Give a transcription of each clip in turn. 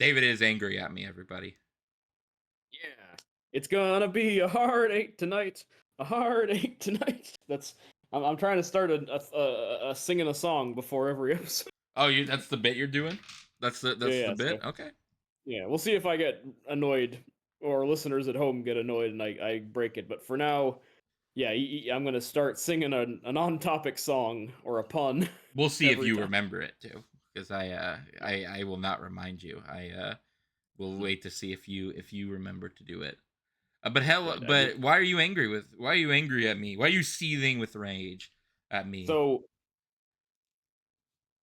David is angry at me, everybody. Yeah. It's gonna be a hard 8 tonight. A hard 8 tonight. I'm trying to start a singing a song before every episode. Oh, that's the bit you're doing? Yeah, That's the yeah. bit? So Okay. yeah, we'll see if I get annoyed or listeners at home get annoyed and I break it. But for now, yeah, I'm gonna start singing an on-topic song or a pun We'll see if every you time. remember it too, because I will not remind you. I will wait to see if you remember to do it. Good. I mean, But why are you angry at me? Why are you seething with rage at me? so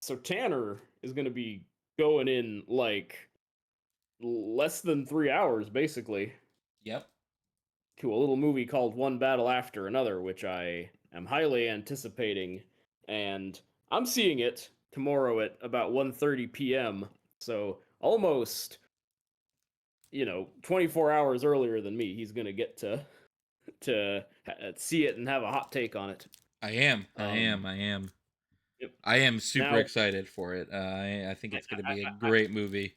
so Tanner is gonna be going in like less than 3 hours, basically, Yep. to a little movie called One Battle After Another, which I am highly anticipating, and I'm seeing it tomorrow at about 1:30 p.m. So almost, 24 hours earlier than me. He's gonna get to see it and have a hot take on it. I am. I Um, am. I am. yep. I am super Now, excited for it. I think I, it's going to I, be a I, great movie.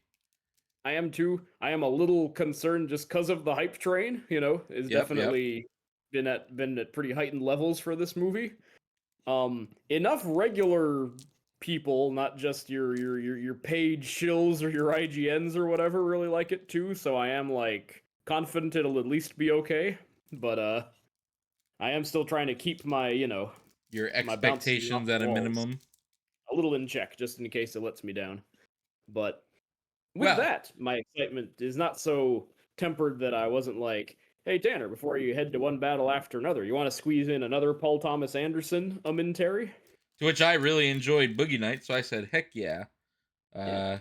I am too. I am a little concerned just because of the hype train. Is Yep. Yep. definitely been at pretty heightened levels for this movie. Enough regular people, not just your paid shills or your IGNs or whatever, really like it too. So I am like confident it'll at least be okay. But I am still trying to keep my Your my bounces off expectations the at a walls minimum. a little in check, just in case it lets me down. But with Well, that, my excitement is not so tempered that I wasn't like, "Hey Tanner, before you head to one battle after another, you want to squeeze in another Paul Thomas Anderson commentary?" to which I really enjoyed Boogie Nights, so I said, "Heck yeah!" Yeah. Uh,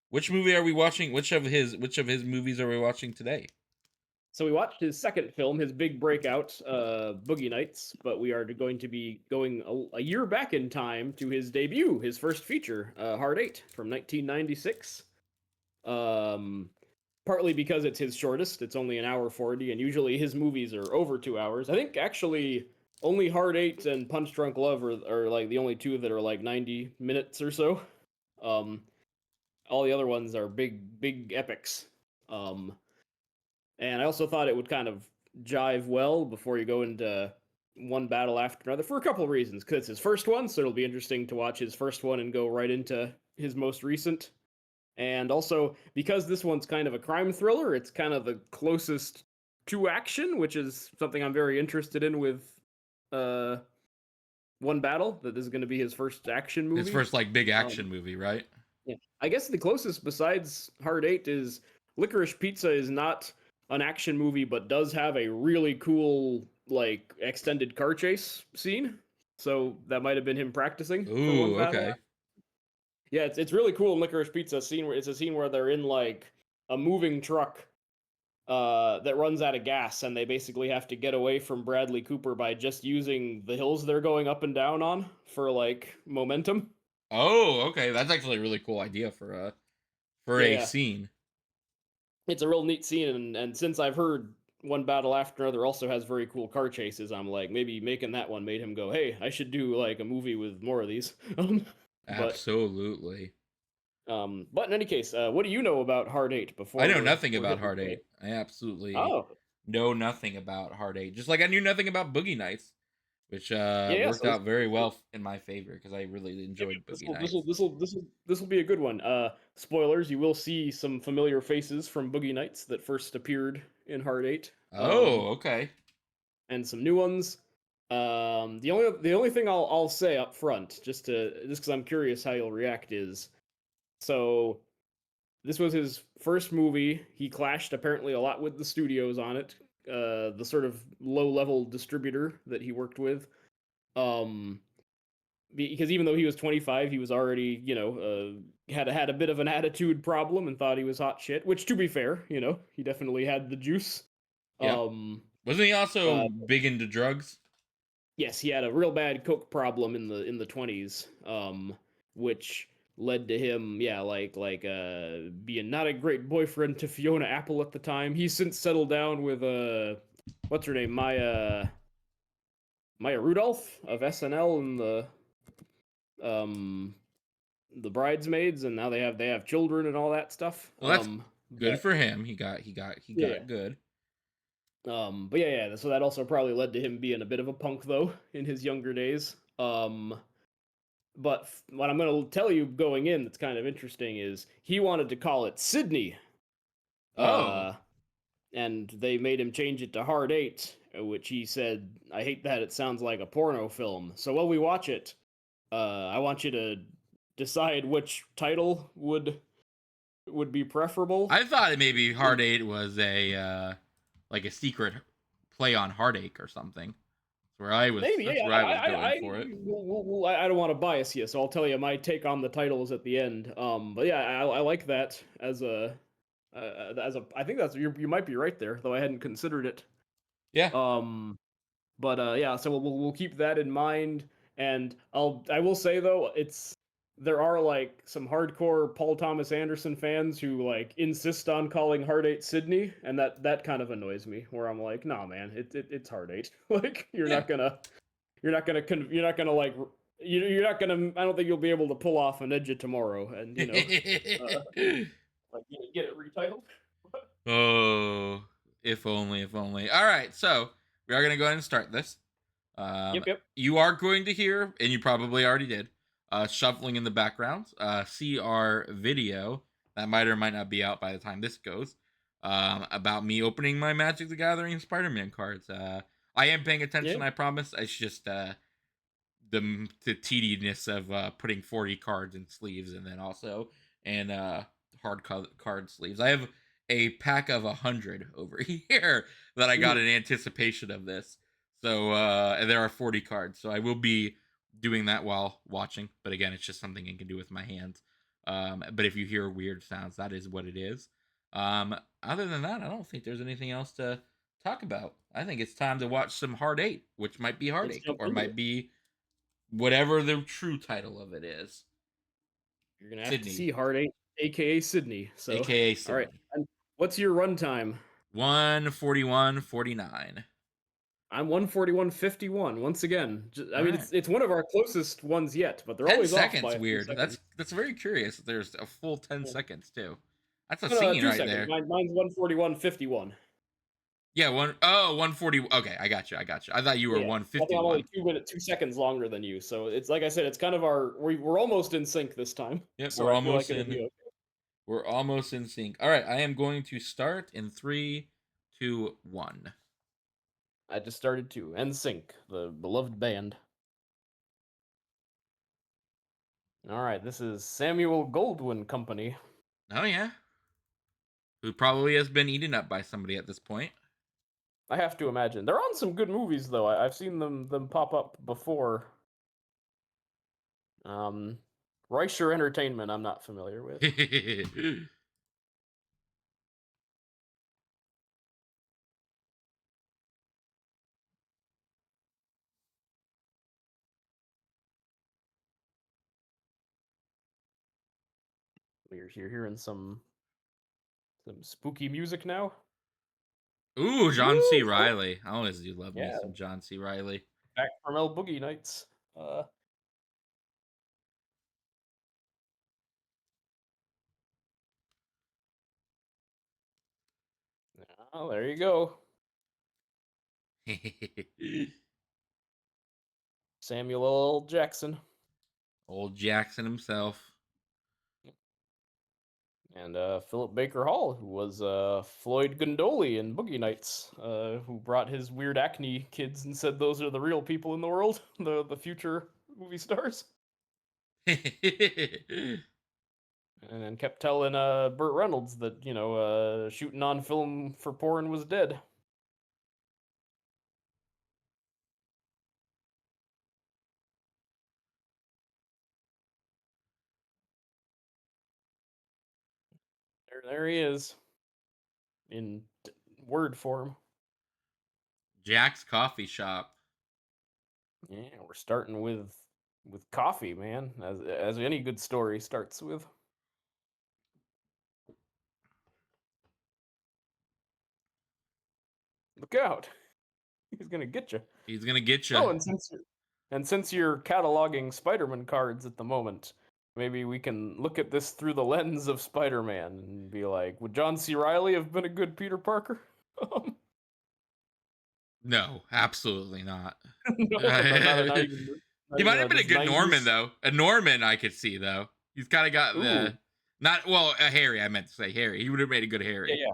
which movie are we watching? Which of his movies are we watching today? So we watched his second film, his big breakout, Boogie Nights, but we are going to be going a year back in time to his debut, his first feature, Hard Eight from 1996. Um, Partly because it's his shortest; it's only an hour 40, and usually his movies are over 2 hours. I think actually only Hard Eight and Punch Drunk Love are like the only two that are like 90 minutes or so. Um, all the other ones are big epics. Um, and I also thought it would kind of jive well before you go into one battle after another for a couple of reasons. Because it's his first one, so it'll be interesting to watch his first one and go right into his most recent. And also because this one's kind of a crime thriller, it's kind of the closest to action, which is something I'm very interested in with uh One Battle. That this is going to be his first action His movie. first like big Um, action movie, right? yeah, I guess the closest besides Hard Eight is Licorice Pizza is not an action movie, but does have a really cool like extended car chase scene. So that might have been him practicing for One Ooh, Battle. okay. Yeah, it's really cool in Licorice Pizza scene where it's a scene where they're in like a moving truck that runs out of gas, and they basically have to get away from Bradley Cooper by just using the hills they're going up and down on for like momentum. Oh, okay. That's actually a really cool idea for Yeah, a yeah. scene. It's a real neat scene, and since I've heard One Battle After Another also has very cool car chases, I'm like maybe making that one made him go, hey, I should do like a movie with more of these. But Absolutely. but in any case, what do you know about Hard Eight I before know we're nothing we're about hitting Heart play? 8. I absolutely Oh, know nothing about Heart 8. Just like I knew nothing about Boogie Nights, which yeah, yeah. worked So out very well in my favor because I really yep, enjoyed this Boogie will this will Nights. this will this will this will be a good one. Spoilers: you will see some familiar faces from Boogie Nights that first appeared in Hard Eight, Oh, okay. and some new ones. The only thing I'll say up front, just because I'm curious how you'll react, is so this was his first movie. He clashed apparently a lot with the studios on it, the sort of low level distributor that he worked with. Um, because even though he was 25, he was already, had a bit of an attitude problem and thought he was hot shit. Which, to be fair, he definitely had the juice. Yep. Um, Wasn't he also uh, big into drugs? yes, he had a real bad coke problem in the 20s, which led to him, yeah, like being not a great boyfriend to Fiona Apple at the time. He's since settled down with what's her name, Maya Rudolph of SNL and the um the bridesmaids, and now they have children and all that stuff. Well, that's good But for him. He got yeah, it good. but yeah, yeah. So that also probably led to him being a bit of a punk though in his younger days. But what I'm going to tell you going in that's kind of interesting is he wanted to call it Sydney, Oh, uh, and they made him change it to Hard Eight, which he said, "I hate that. It sounds like a porno film." So while we watch it, I want you to decide which title would be preferable. I thought it maybe Hard Eight was a like a secret play on Heartache or something. Maybe, That's yeah. where I was going for it. I don't want to bias you, so I'll tell you my take on the titles at the end. But yeah, I like that as a. I think that's you might be right there, though I hadn't considered it. Yeah. Um, but yeah, so we'll keep that in mind. And I will say though, there are like some hardcore Paul Thomas Anderson fans who like insist on calling Hard Eight Sydney, and that kind of annoys me. Where I'm like, nah, man, it's Hard Eight. Like Yeah. you're not gonna like you're not gonna. I don't think you'll be able to pull off an Edge of Tomorrow, and uh, like get it retitled. Oh, if only, if only. All right, so we are going to go ahead and start this. Yep, yep. You are going to hear, and you probably already did, shuffling in the background. See our video that might or might not be out by the time this goes, about me opening my Magic the Gathering Spider-Man cards. I am paying Yeah. attention, I promise. It's just the tediness of putting 40 cards in sleeves and then also in card sleeves. I have a pack of 100 over here that I got Mhm. in anticipation of this. So and there are 40 cards. So I will be doing that while watching. But again, it's just something I can do with my hands. But if you hear weird sounds, that is what it is. Other than that, I don't think there's anything else to talk about. I think it's time to watch some Hard Eight, which might be Let's Heartache jump or into might it. be whatever the true title of it is. You're gonna have to Sydney, see Hard Eight, aka Sydney. So, aka all right. Sydney. And what's your runtime? 141.49. I'm 141.51. Once again, I All mean, right. it's one of our closest ones yet, but they're 10 always off by seconds a few weird. seconds. That's very curious. There's a full 10 Yeah. seconds too. That's a No, no, scene two right seconds. there. Mine's 141.51. Yeah, 140. Okay, I got you. I got you. I thought you were Yeah, I think I'm only 151. 2 seconds longer than you. So it's like I said, it's kind of we're almost in sync this time. Yep, So I feel like it'll be okay. we're almost in sync. All right, I am going to start in 3, 2, 1. I just started to NSYNC, the beloved band. All right, this is Samuel Goldwyn Company. Oh yeah. Who probably has been eaten up by somebody at this point. I have to imagine they're on some good movies though. I've seen them pop up before. Um, Reicher Entertainment, I'm not familiar with. You're hearing some spooky music now. Ooh, John C. Woo! Oh, Riley. I always do love me yeah, some John C. Riley. back from El Boogie Nights. Oh, there you go, Samuel L. Jackson Old Jackson himself. and Philip Baker Hall, who was Floyd Gondoli in Boogie Nights, who brought his weird acne kids and said those are the real people in the world, the future movie stars. And then kept telling Burt Reynolds that shooting on film for porn was dead. There he is in word form. Jack's Coffee Shop. Yeah, we're starting with coffee, man, as any good story starts with. Look out, he's gonna get you. He's gonna get you. Oh, and since you're cataloging Spider-Man cards at the moment, maybe we can look at this through the lens of Spider-Man and be like, would John C. Riley have been a good Peter Parker? No, absolutely not. No, not He even not might even have been a this good Norman 90s. though. A Norman I could see though. He's kind of got Ooh, the not well a Harry. I meant to say Harry. He would have made a good yeah, Harry. yeah.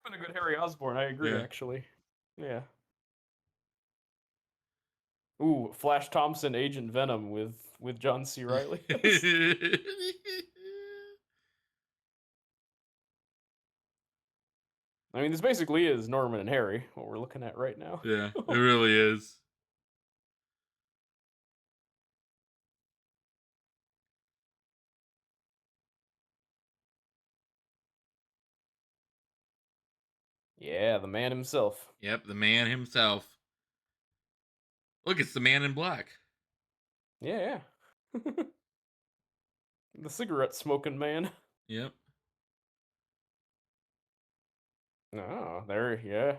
Been a good Harry Osborn. I agree, Yeah. actually. Yeah. Ooh, Flash Thompson, Agent Venom with John C. Riley. I mean, this basically is Norman and Harry, what we're looking at right now. Yeah, it really is. Yeah, the man himself. Yep, the man himself. Look, it's the man in black. Yeah, yeah. The cigarette smoking man. Yep. Oh, there, yeah.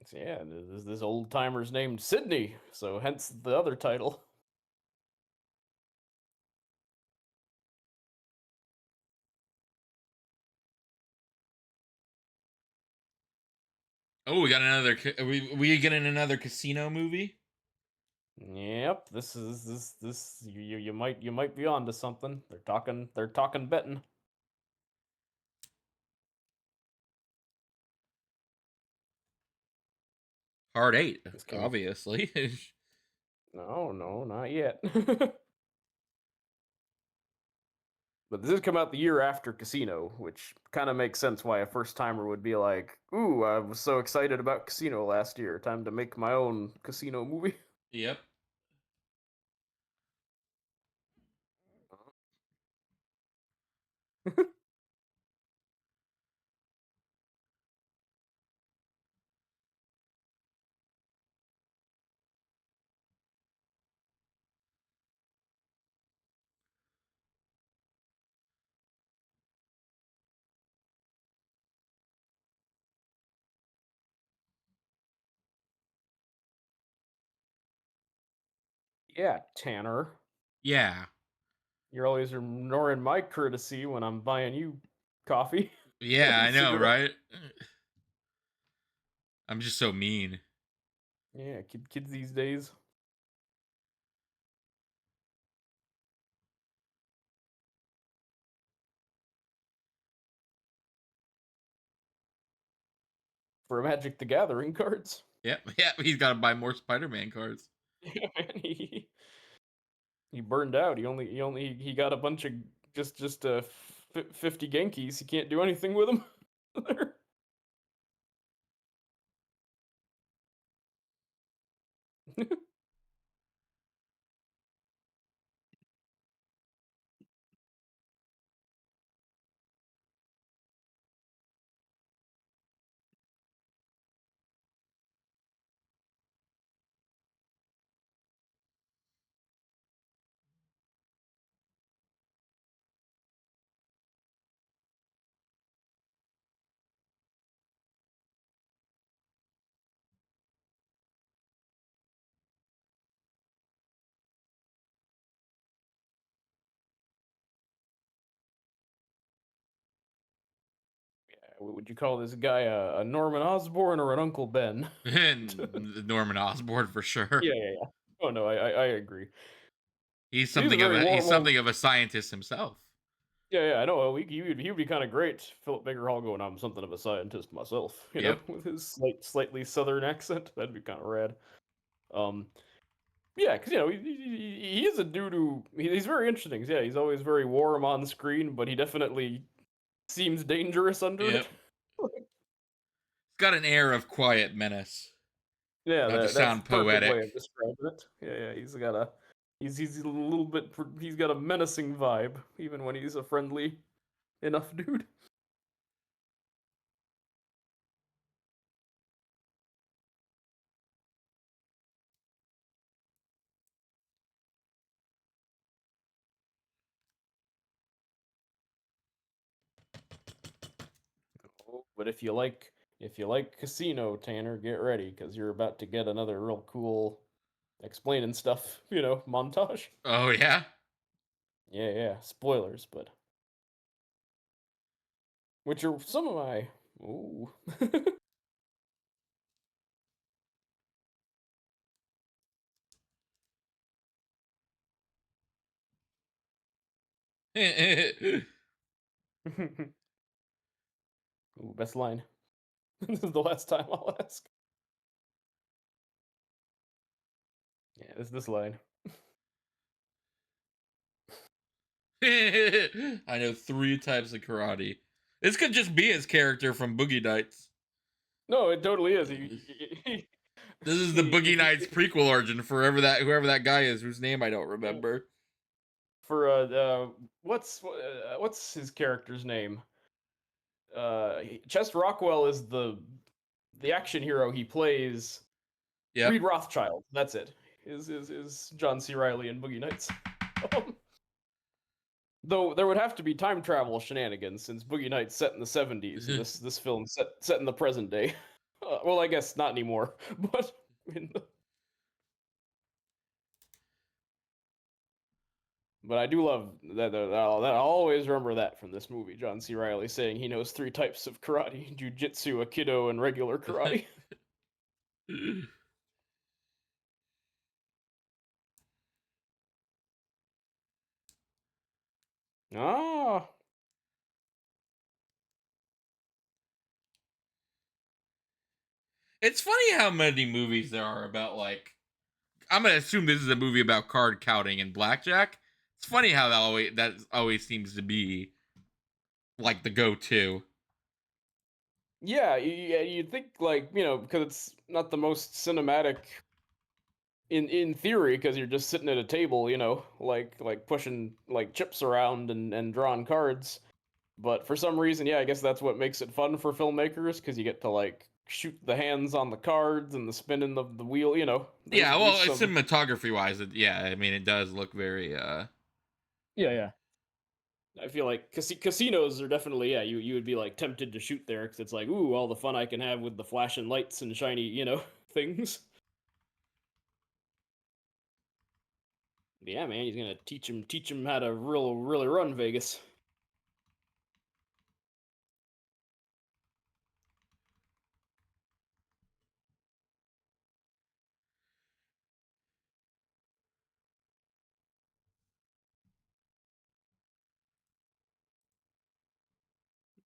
So, yeah, this old timer's named Sydney, so hence the other title. Oh, we got another. We getting another casino movie. Yep, this you might be onto something. They're talking betting. Hard eight, This came out. obviously. No, no, not yet. But this has come out the year after Casino, which kind of makes sense why a first timer would be like, "Ooh, I was so excited about Casino last year. Time to make my own Casino movie." Yep. Yeah, Tanner, Yeah. you're always ignoring my courtesy when I'm buying you coffee Yeah, and I know, cigarette. right? I'm just so mean. Yeah, kids these days. For Magic the Gathering cards. Yep. Yep. He's got to buy more Spider-Man cards. Yeah, man, he burned out. He got a bunch of just 50 Genkies. He can't do anything with them. Would you call this guy a Norman Osborn or an Uncle Ben? And Norman Osborn for sure. Yeah, yeah, yeah. Oh no, I agree. He's a very He's warm old. something of a scientist himself. Yeah, yeah, I know. He would be kind of great. Philip Baker Hall going, "I'm something of a scientist myself," Yep. with his slightly southern accent. That'd be kind of rad. Um, yeah, because he is a dude who he's very interesting. Yeah, he's always very warm on screen, but he definitely seems dangerous under Yep. it. He's got an air of quiet menace. Yeah, Not to that's the sound perfect way poetic. of describing it. Yeah, yeah, he's a little bit he's got a menacing vibe even when he's a friendly enough dude. Oh, but if you like If you like Casino, Tanner, get ready because you're about to get another real cool explaining stuff, montage. Oh yeah. Yeah, yeah, spoilers, but which are some of my ooh. Ooh, best line. This is the last time I'll ask. Yeah, this line. I know three types of karate. This could just be his character from Boogie Nights. No, it totally is. This is the Boogie Nights He- prequel origin for whoever that guy is, whose name I don't remember. for what's his character's name? Chest Rockwell is the action hero. He plays Yep. Reed Rothschild. That's it. Is John C. Riley in Boogie Nights? Um, Though there would have to be time travel shenanigans since Boogie Nights set in the 70s and this film set in the present day. Well, I guess not anymore, but in the, but I do love that. I'll always remember that from this movie. John C. Riley saying he knows three types of karate: jujitsu, aikido, and regular karate. Ah, It's funny how many movies there are about like I'm gonna assume this is a movie about card counting and blackjack. It's funny how that always seems to be like the go-to. yeah. You'd think like because it's not the most cinematic in theory because you're just sitting at a table, like pushing like chips around and drawing cards. But for some reason, yeah, I guess that's what makes it fun for filmmakers because you get to like shoot the hands on the cards and the spinning of the wheel. Yeah, there's well, some. cinematography wise, yeah, I mean, it does look very. Yeah, yeah. I feel like casinos are definitely, yeah. You would be like tempted to shoot there because it's like, ooh, all the fun I can have with the flashing lights and shiny, things. Yeah, man, he's gonna teach him how to really run Vegas.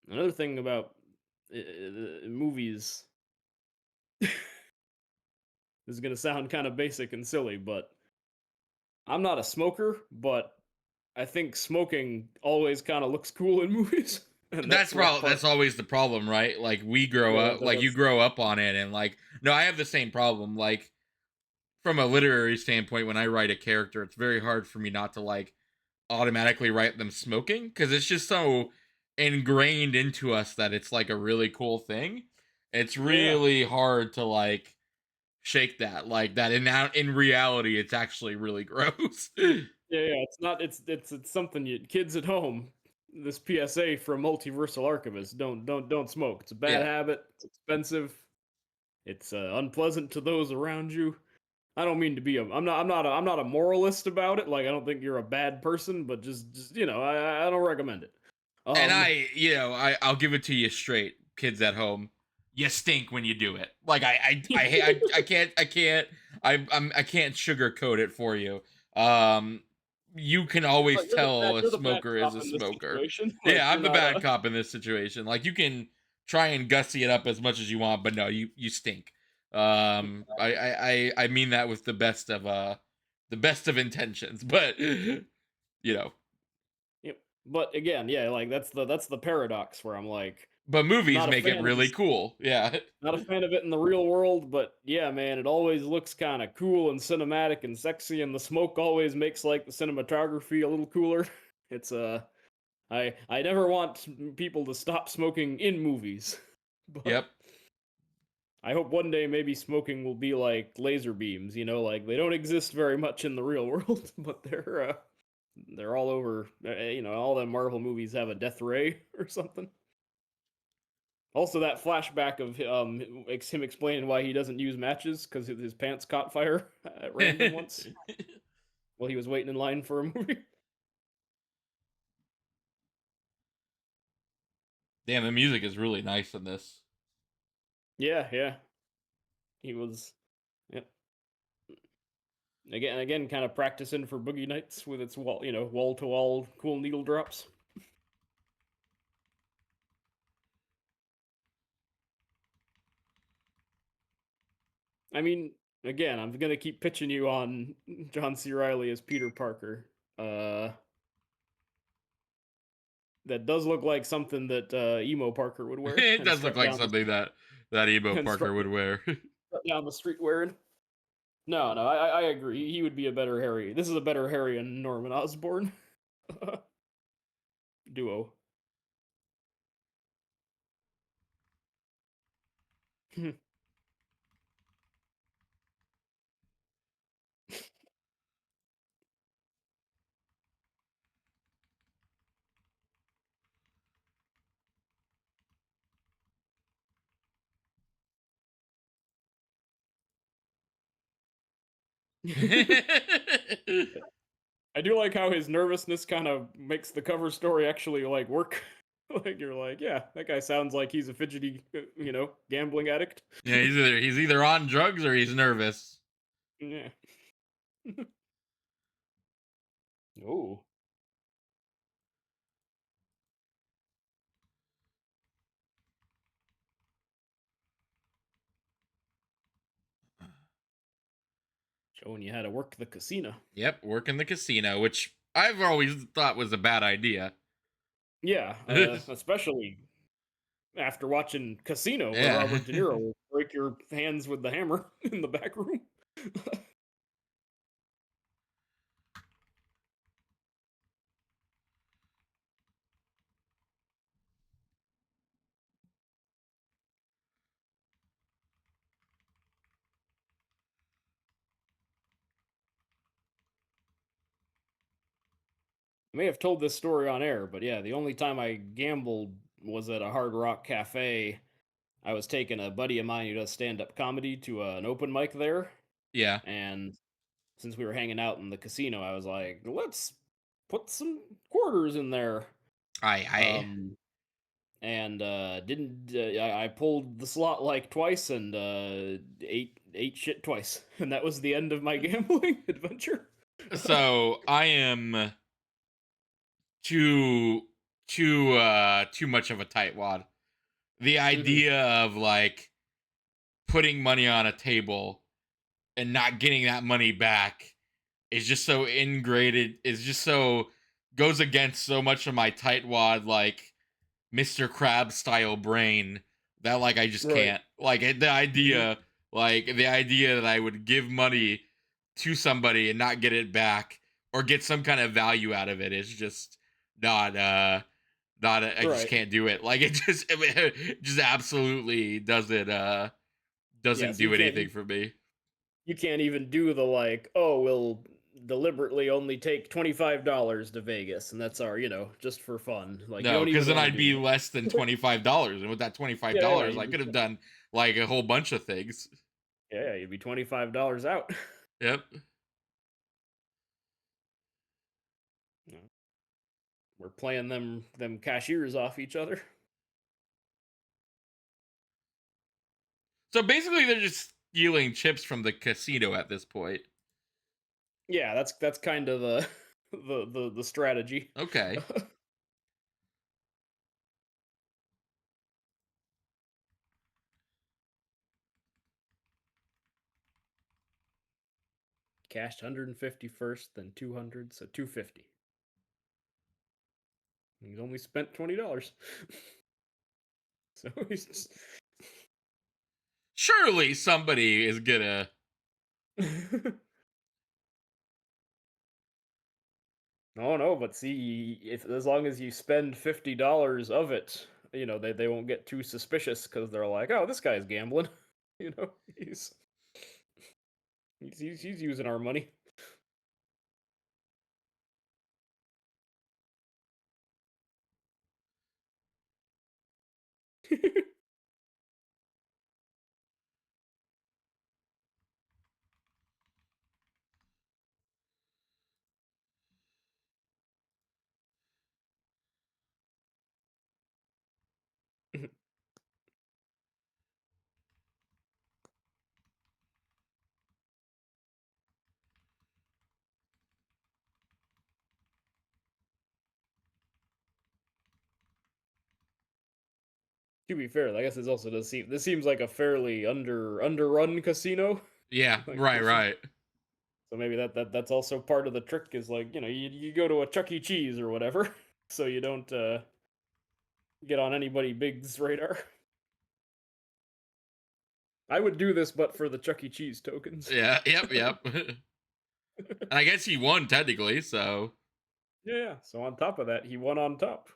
Another thing about movies, this is gonna sound kind of basic and silly, but I'm not a smoker, but I think smoking always kind of looks cool in movies, and that's like part. That's always the problem, right? Like we grow Yeah, up, like you that's grow up on it, and like no, I have the same problem. Like from a literary standpoint, when I write a character, it's very hard for me not to like automatically write them smoking because it's just so ingrained into us that it's like a really cool thing. It's yeah, yeah, really hard to like shake that like that in reality it's actually really gross. yeah, yeah. It's not. It's something you kids at home. This PSA from Multiversal Archivist: don't smoke. It's a bad Yeah. habit. It's expensive. It's unpleasant to those around you. I don't mean to be a. I'm not a moralist about it. Like I don't think you're a bad person, but just I don't recommend it. And Um, I'll give it to you straight, kids at home. You stink when you do it. Like I can't sugarcoat it for you. Um, you can always but tell a you're the bad smoker is cop a in this smoker. situation. Like Yeah, you're I'm the not bad a. cop in this situation. Like you can try and gussy it up as much as you want, but no, you stink. I mean that with the best of intentions, but know, Yep. But again, yeah, like that's the paradox where I'm like but movies not a make it fan of really this, cool. Yeah. not a fan of it in the real world, but yeah, man, it always looks kind of cool and cinematic and sexy, and the smoke always makes like the cinematography a little cooler. It's I never want people to stop smoking in movies, but Yep. I hope one day maybe smoking will be like laser beams, like they don't exist very much in the real world, but they're all over. All the Marvel movies have a death ray or something. Also, that flashback of him explaining why he doesn't use matches because his pants caught fire at random once while he was waiting in line for a movie. Damn, the music is really nice in this. Yeah, yeah, he was. Yep. Again, kind of practicing for Boogie Nights with its wall to wall cool needle drops. I mean, again, I'm gonna keep pitching you on John C. Riley as Peter Parker. Uh, that does look like something that emo Parker would wear It and does look strut like down the something that emo and Parker would wear. strut down the street wearing. No, no, I agree. He would be a better Harry. This is a better Harry and Norman Osborn duo. I do like how his nervousness kind of makes the cover story actually like work. Like you're like, yeah, that guy sounds like he's a fidgety, gambling addict. Yeah, he's either on drugs or he's nervous. Yeah. Oh, showing you how to work the casino. Yep, work in the casino, which I've always thought was a bad idea. Yeah, especially after watching Casino, where Yeah. Robert De Niro will break your hands with the hammer in the back room. I may have told this story on air, but yeah, the only time I gambled was at a Hard Rock Cafe. I was taking a buddy of mine who does stand up comedy to an open mic there. Yeah. And since we were hanging out in the casino, I was like, let's put some quarters in there. I Um, and didn't I pulled the slot like twice and ate shit twice, and that was the end of my gambling adventure. so I am too much of a tightwad. The Hmm. idea of like putting money on a table and not getting that money back is just so ingrained. Is just so goes against so much of my tightwad like Mr. Krabs style brain that like I just Right. can't. Like Hmm. the idea that I would give money to somebody and not get it back or get some kind of value out of it is just not I just Right. can't do it. Like it just absolutely Yeah. doesn't So do anything for me. you can't even do the like, oh, we'll deliberately only take $25 to Vegas, and that's our, just for fun. Like you No, don't because even then want to I'd do be that. less than $25, and with that twenty five Yeah, yeah, dollars, I could have done like a whole bunch of things. you'd be $25 out. Yep. Yeah. We're playing them cashiers off each other. So basically, they're just stealing chips from the casino at this point. Yeah, that's kind of the the strategy. Okay. Cashed 150 first, then 200, so 250. He's only spent $20. So he's just Surely somebody is gonna. Oh no, but see, if as long as you spend $50 of it, they won't get too suspicious because they're like, oh, this guy's gambling. You know, he's he's using our money. To be fair, I guess this seems like a fairly underrun casino. Yeah, Like right, this is right. so maybe that's also part of the trick is like, you go to a Chuck E. Cheese or whatever, so you don't get on anybody big's radar. I would do this but for the Chuck E. Cheese tokens. Yeah, yep, yep. And I guess he won technically, so Yeah, yeah. So on top of that, he won on top.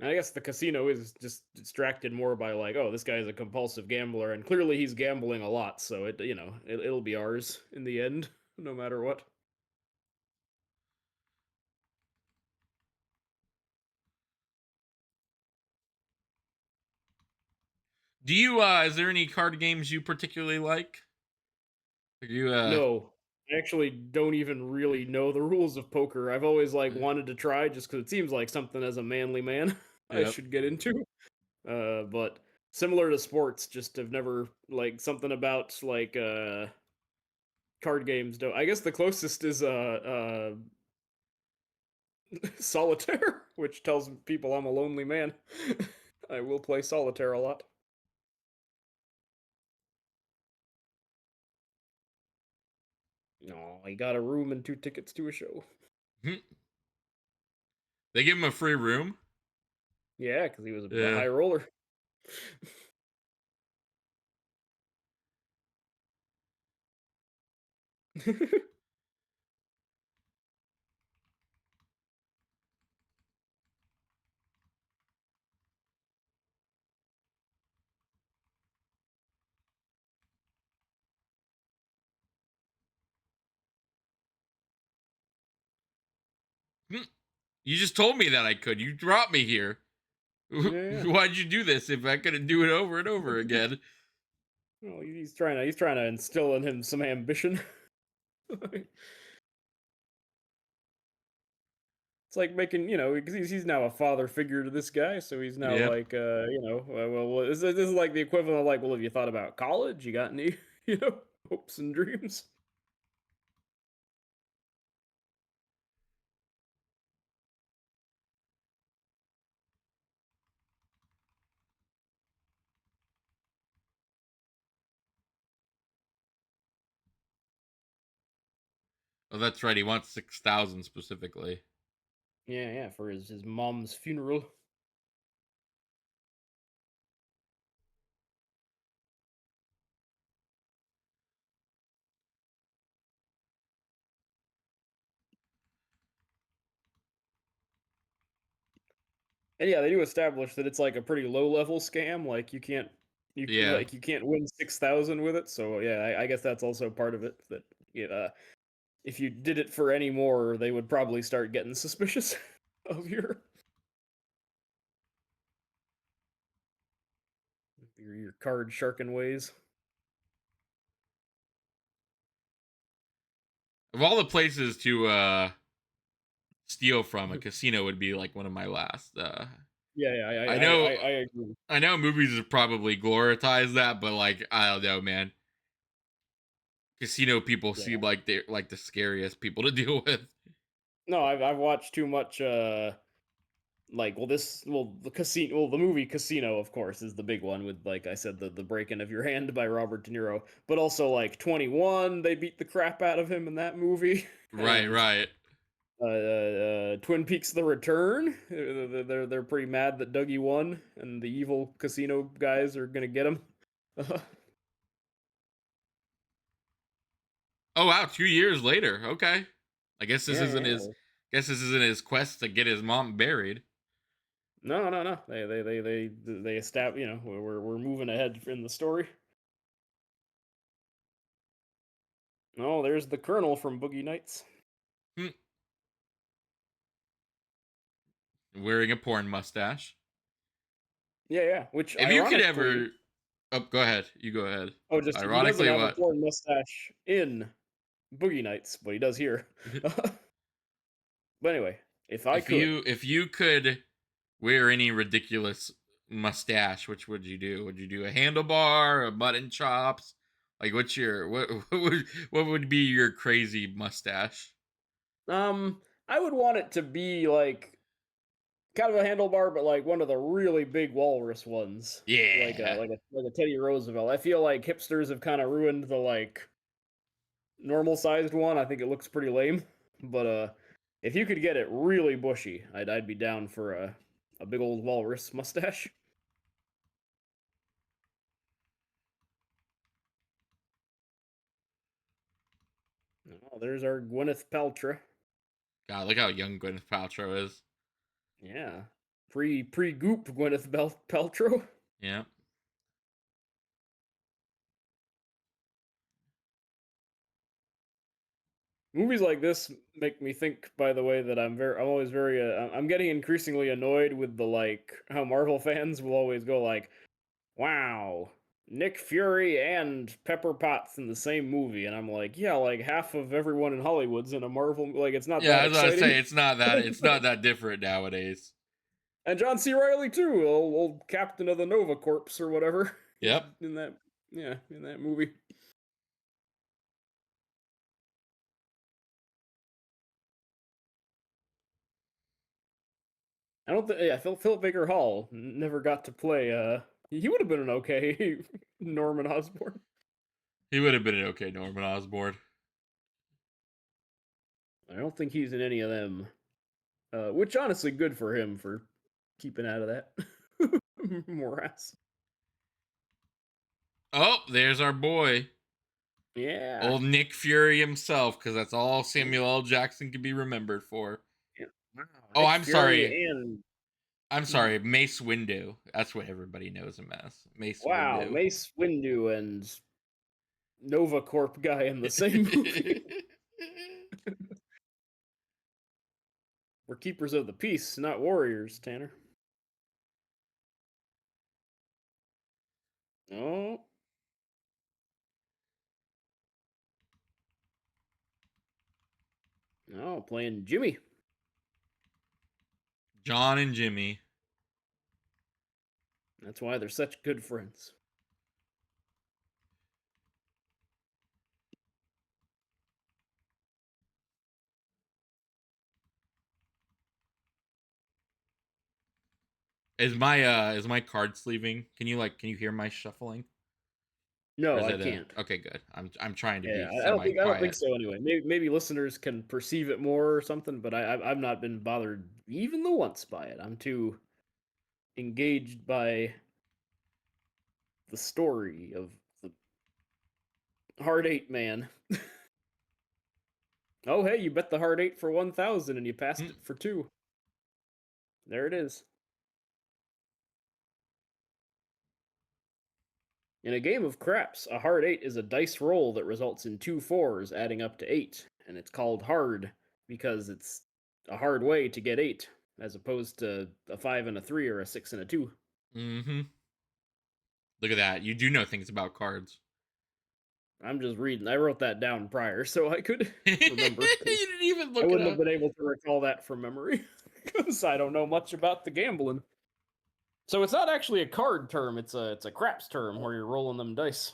And I guess the casino is just distracted more by like, oh, this guy is a compulsive gambler, and clearly he's gambling a lot, so it'll be ours in the end, no matter what. do you is there any card games you particularly like? Are you No, I actually don't even really know the rules of poker. I've always like uh, wanted to try just because it seems like something as a manly man I yep. should get into. But similar to sports, just have never like something about like card games. Don't I guess the closest is solitaire, which tells people I'm a lonely man. I will play solitaire a lot. No, I got a room and 2 tickets to a show. Mhm. They give him a free room. Yeah, because he was a Yeah. high roller. Hmm. You just told me that I could. You dropped me here. Yeah, Why'd you do this if I couldn't do it over and over yeah. again? Well, he's trying to instill in him some ambition. It's like making, because he's now a father figure to this guy, so he's now Yep. like, this is like the equivalent of like, well, have you thought about college? You got any, hopes and dreams? Oh, that's right. He wants 6,000 specifically. Yeah, yeah, for his mom's funeral. And yeah, they do establish that it's like a pretty low level scam. Like Yeah. you can't win 6,000 with it. So yeah, I guess that's also part of it. That if you did it for any more, they would probably start getting suspicious of your card sharking ways. Of all the places to steal from, a casino would be like one of my last. Yeah, yeah, I know I agree. I know movies have probably glorified that, but like I don't know, man. Casino people Yeah. seem like they're like the scariest people to deal with. No, I've watched too much. Like, the movie Casino, of course, is the big one with, like I said, the breaking of your hand by Robert De Niro. But also like 21, they beat the crap out of him in that movie, Right, and right. Twin Peaks: The Return. They're pretty mad that Dougie won, and the evil casino guys are gonna get him. Oh wow, 2 years later. Okay. I guess this Yeah, isn't yeah. his. Guess this isn't his quest to get his mom buried. No, no, no. They establish. We're moving ahead in the story. Oh, there's the Colonel from Boogie Nights. Hmm. Wearing a porn mustache. Yeah, yeah. Which If you could ironically, ever, oh, go ahead. You go ahead. oh, just he doesn't Ironically, have a what? porn mustache in Boogie Nights, but he does here. But anyway, if I could, If you could wear any ridiculous mustache, which would you do? Would you do a handlebar, a mutton chops? Like, what's your what would be your crazy mustache? I would want it to be like kind of a handlebar, but like one of the really big walrus ones, Yeah, like a Teddy Roosevelt. I feel like hipsters have kind of ruined the like normal sized one. I think it looks pretty lame, but if you could get it really bushy, I'd be down for a big old walrus mustache. Oh, there's our Gwyneth Paltrow. God, look how young Gwyneth Paltrow is. Yeah, pre Goop Gwyneth Paltrow. Yeah. Movies like this make me think, by the way, that I'm always very I'm getting increasingly annoyed with the like how Marvel fans will always go like, wow, Nick Fury and Pepper Potts in the same movie, and I'm like, yeah, like half of everyone in Hollywood's in a Marvel, like it's not Yeah, that I was gonna say exciting. it's not that different nowadays. And John C. Riley too, old captain of the Nova Corps or whatever. He's Yep. in that, yeah, in that movie. I don't think, yeah, Philip Baker Hall never got to play. He would have been an okay Norman Osborn. He would have been an okay Norman Osborn. I don't think he's in any of them. Which honestly, good for him for keeping out of that morass. Oh, there's our boy. Yeah. Old Nick Fury himself, because that's all Samuel L. Jackson can be remembered for. Yeah. Wow. Oh, Nick I'm sorry. Fury and I'm mhm. sorry, Mace Windu. That's what everybody knows him as. Mace Wow, Windu. Mace Windu and Nova Corp guy in the same movie. We're keepers of the peace, not warriors, Tanner. Oh, no, playing Jimmy. John and Jimmy. That's why they're such good friends. Is my card sleeving? Can you hear my shuffling? Or No, is I it can't. Okay, good. I'm trying to Yeah, be I don't think semi-quiet. so. Anyway, maybe listeners can perceive it more or something, but I've not been bothered even the once by it. I'm too engaged by the story of the Hard Eight man. Oh, hey, you bet the Hard Eight for 1,000 and you passed Hmm. it for two. There it is. In a game of craps, a hard eight is a dice roll that results in two fours adding up to eight, and it's called hard because it's a hard way to get eight, as opposed to a five and a three or a six and a two. Mm-hmm. Look at that. You do know things about cards. I'm just reading. I wrote that down prior so I could You remember, because didn't even I look it wouldn't have up. been able to recall that from memory because I don't know much about the gambling. So it's not actually a card term; it's a craps term where you're rolling them dice.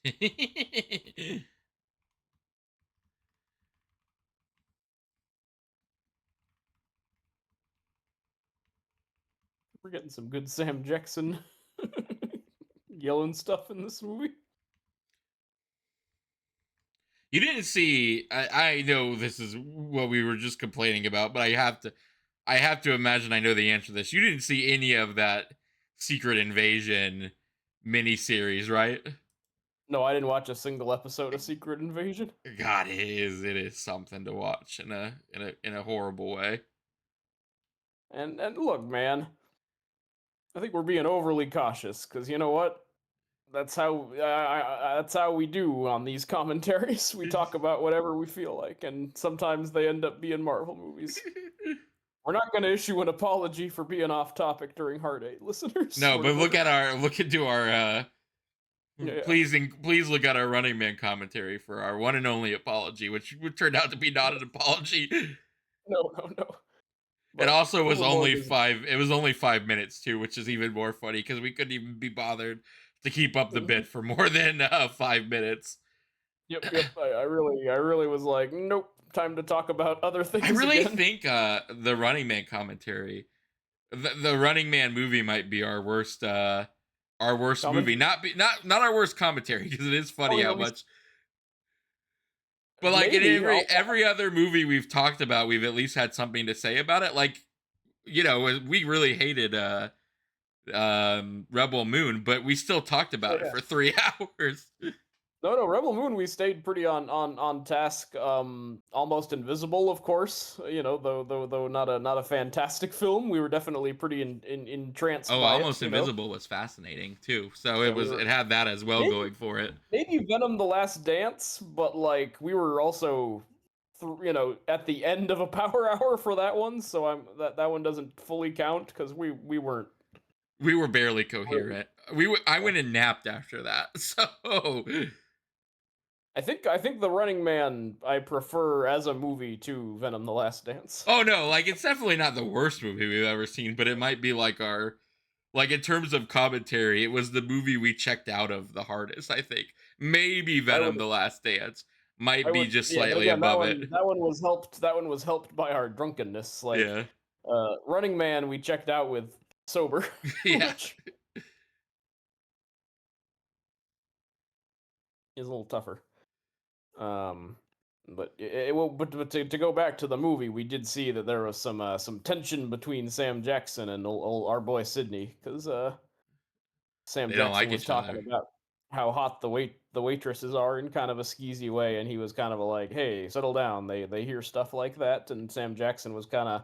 We're getting some good Sam Jackson yelling stuff in this movie. You didn't see. I know this is what we were just complaining about, but I have to imagine I know the answer to this. You didn't see any of that Secret Invasion miniseries, right? No, I didn't watch a single episode of Secret Invasion. God, it is something to watch in a horrible way. And look, man, I think we're being overly cautious because you know what? that's how we do on these commentaries. We talk about whatever we feel like, and sometimes they end up being Marvel movies. We're not going to issue an apology for being off topic during Heart 8, listeners. No, but look into our Yeah, yeah. please look at our Running Man commentary for our one and only apology, which would turn out to be not an apology. No, no, no. It But also was Overlord only is, 5 minutes too, which is even more funny because we couldn't even be bothered to keep up the mhm. bit for more than 5 minutes. Yep, yep. I really was like, nope, time to talk about other I things really again. think the Running Man commentary, the Running Man movie might be our worst movie. Commentary? Not our worst commentary because it is I funny mean, how at least much. But like in maybe. every other movie we've talked about, we've at least had something to say about it. Like, we really hated Rebel Moon, but we still talked Yeah, about it yeah. for 3 hours. No, no, Rebel Moon, we stayed pretty on task. Almost Invisible, of course. Though not a fantastic film, we were definitely pretty entranced Oh, by it. Almost Invisible was fascinating too. So Yeah, we it were had that as well maybe going for it. maybe Venom: The Last Dance, but like we were also, at the end of a power hour for that one. So that one doesn't fully count because we weren't. We were barely Really, coherent. I yeah. went and napped after that. So I think The Running Man I prefer as a movie to Venom: The Last Dance. oh no, like it's definitely not the worst movie we've ever seen, but it might be like our like in terms of commentary, it was the movie we checked out of the hardest, I think. Maybe I Venom would the Last Dance might I be would, just yeah, but slightly again, above it. that one was helped by our drunkenness. Like, Yeah. Running Man, we checked out with sober, Yeah. which is a little tougher. Um, but to go back to the movie, we did see that there was some tension between Sam Jackson and our boy Sydney, because Sam They don't Jackson like was each talking other. about how hot the waitresses are in kind of a skeezy way, and he was kind of like, "Hey, settle down." They hear stuff like that, and Sam Jackson was kind of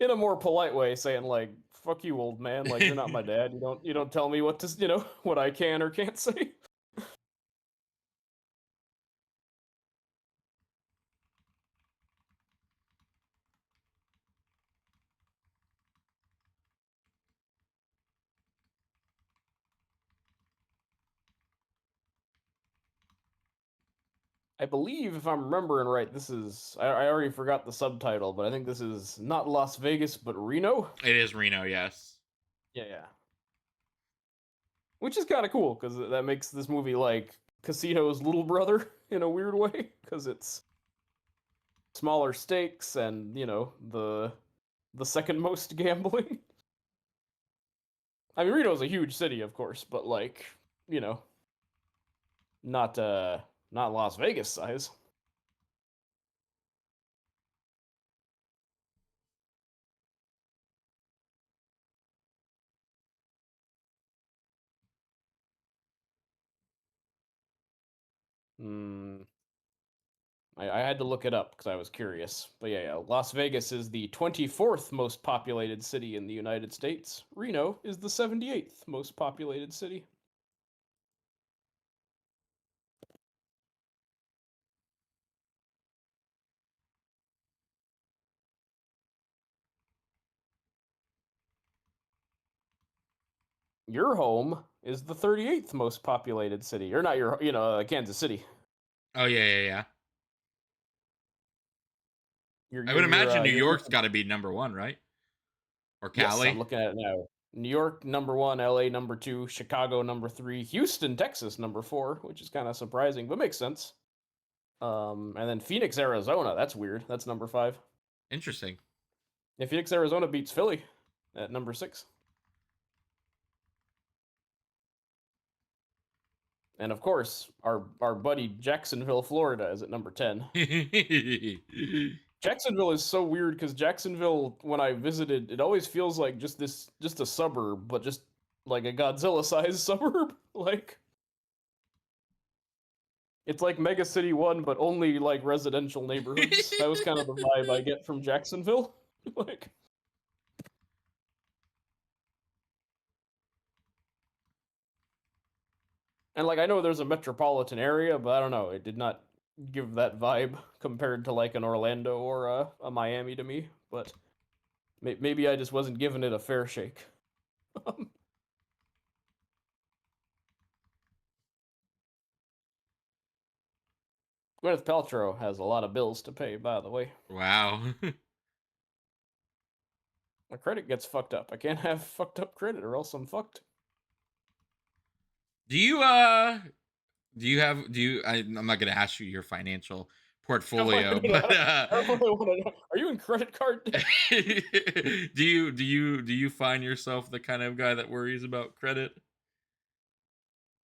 in a more polite way saying like, "Fuck you, old man. Like you're not my dad. You don't tell me what to what I can or can't say." I believe, if I'm remembering right, this is I already forgot the subtitle, but I think this is not Las Vegas but Reno. It is Reno, yes. Yeah, yeah. Which is kind of cool because that makes this movie like Casino's little brother in a weird way because it's smaller stakes and the second most gambling. I mean, Reno's a huge city, of course, but like you know, not not Las Vegas size. Hmm. I had to look it up because I was curious. But yeah, yeah, Las Vegas is the 24th most populated city in the United States. Reno is the 78th most populated city. Your home is the 38th most populated city. Or not Kansas City. Oh yeah, yeah, yeah. Your I your would your imagine uh New your York's got to be number 1, right? Or Yes, I'm Cali. looking at it now. New York number 1, LA number 2, Chicago number 3, Houston, Texas number 4, which is kind of surprising, but makes sense. And then Phoenix, Arizona, that's weird. That's number 5. Interesting. Yeah, Phoenix, Arizona beats Philly at number 6. And of course, our buddy Jacksonville, Florida is at number 10. Jacksonville is so weird because Jacksonville, when I visited, it always feels like just a suburb, but just like a Godzilla-sized suburb. Like it's like Mega City 1, but only like residential neighborhoods. That was kind of the vibe I get from Jacksonville. Like, And like I know there's a metropolitan area, but I don't know. It did not give that vibe compared to like an Orlando or a Miami to me. But maybe I just wasn't giving it a fair shake. Gwyneth Paltrow has a lot of bills to pay, by the way. Wow. My credit gets fucked up. I can't have fucked up credit, or else I'm fucked. do you do you I'm not gonna ask you your financial I portfolio, but don't really want to know. Are you in credit card debt? do you find yourself the kind of guy that worries about credit?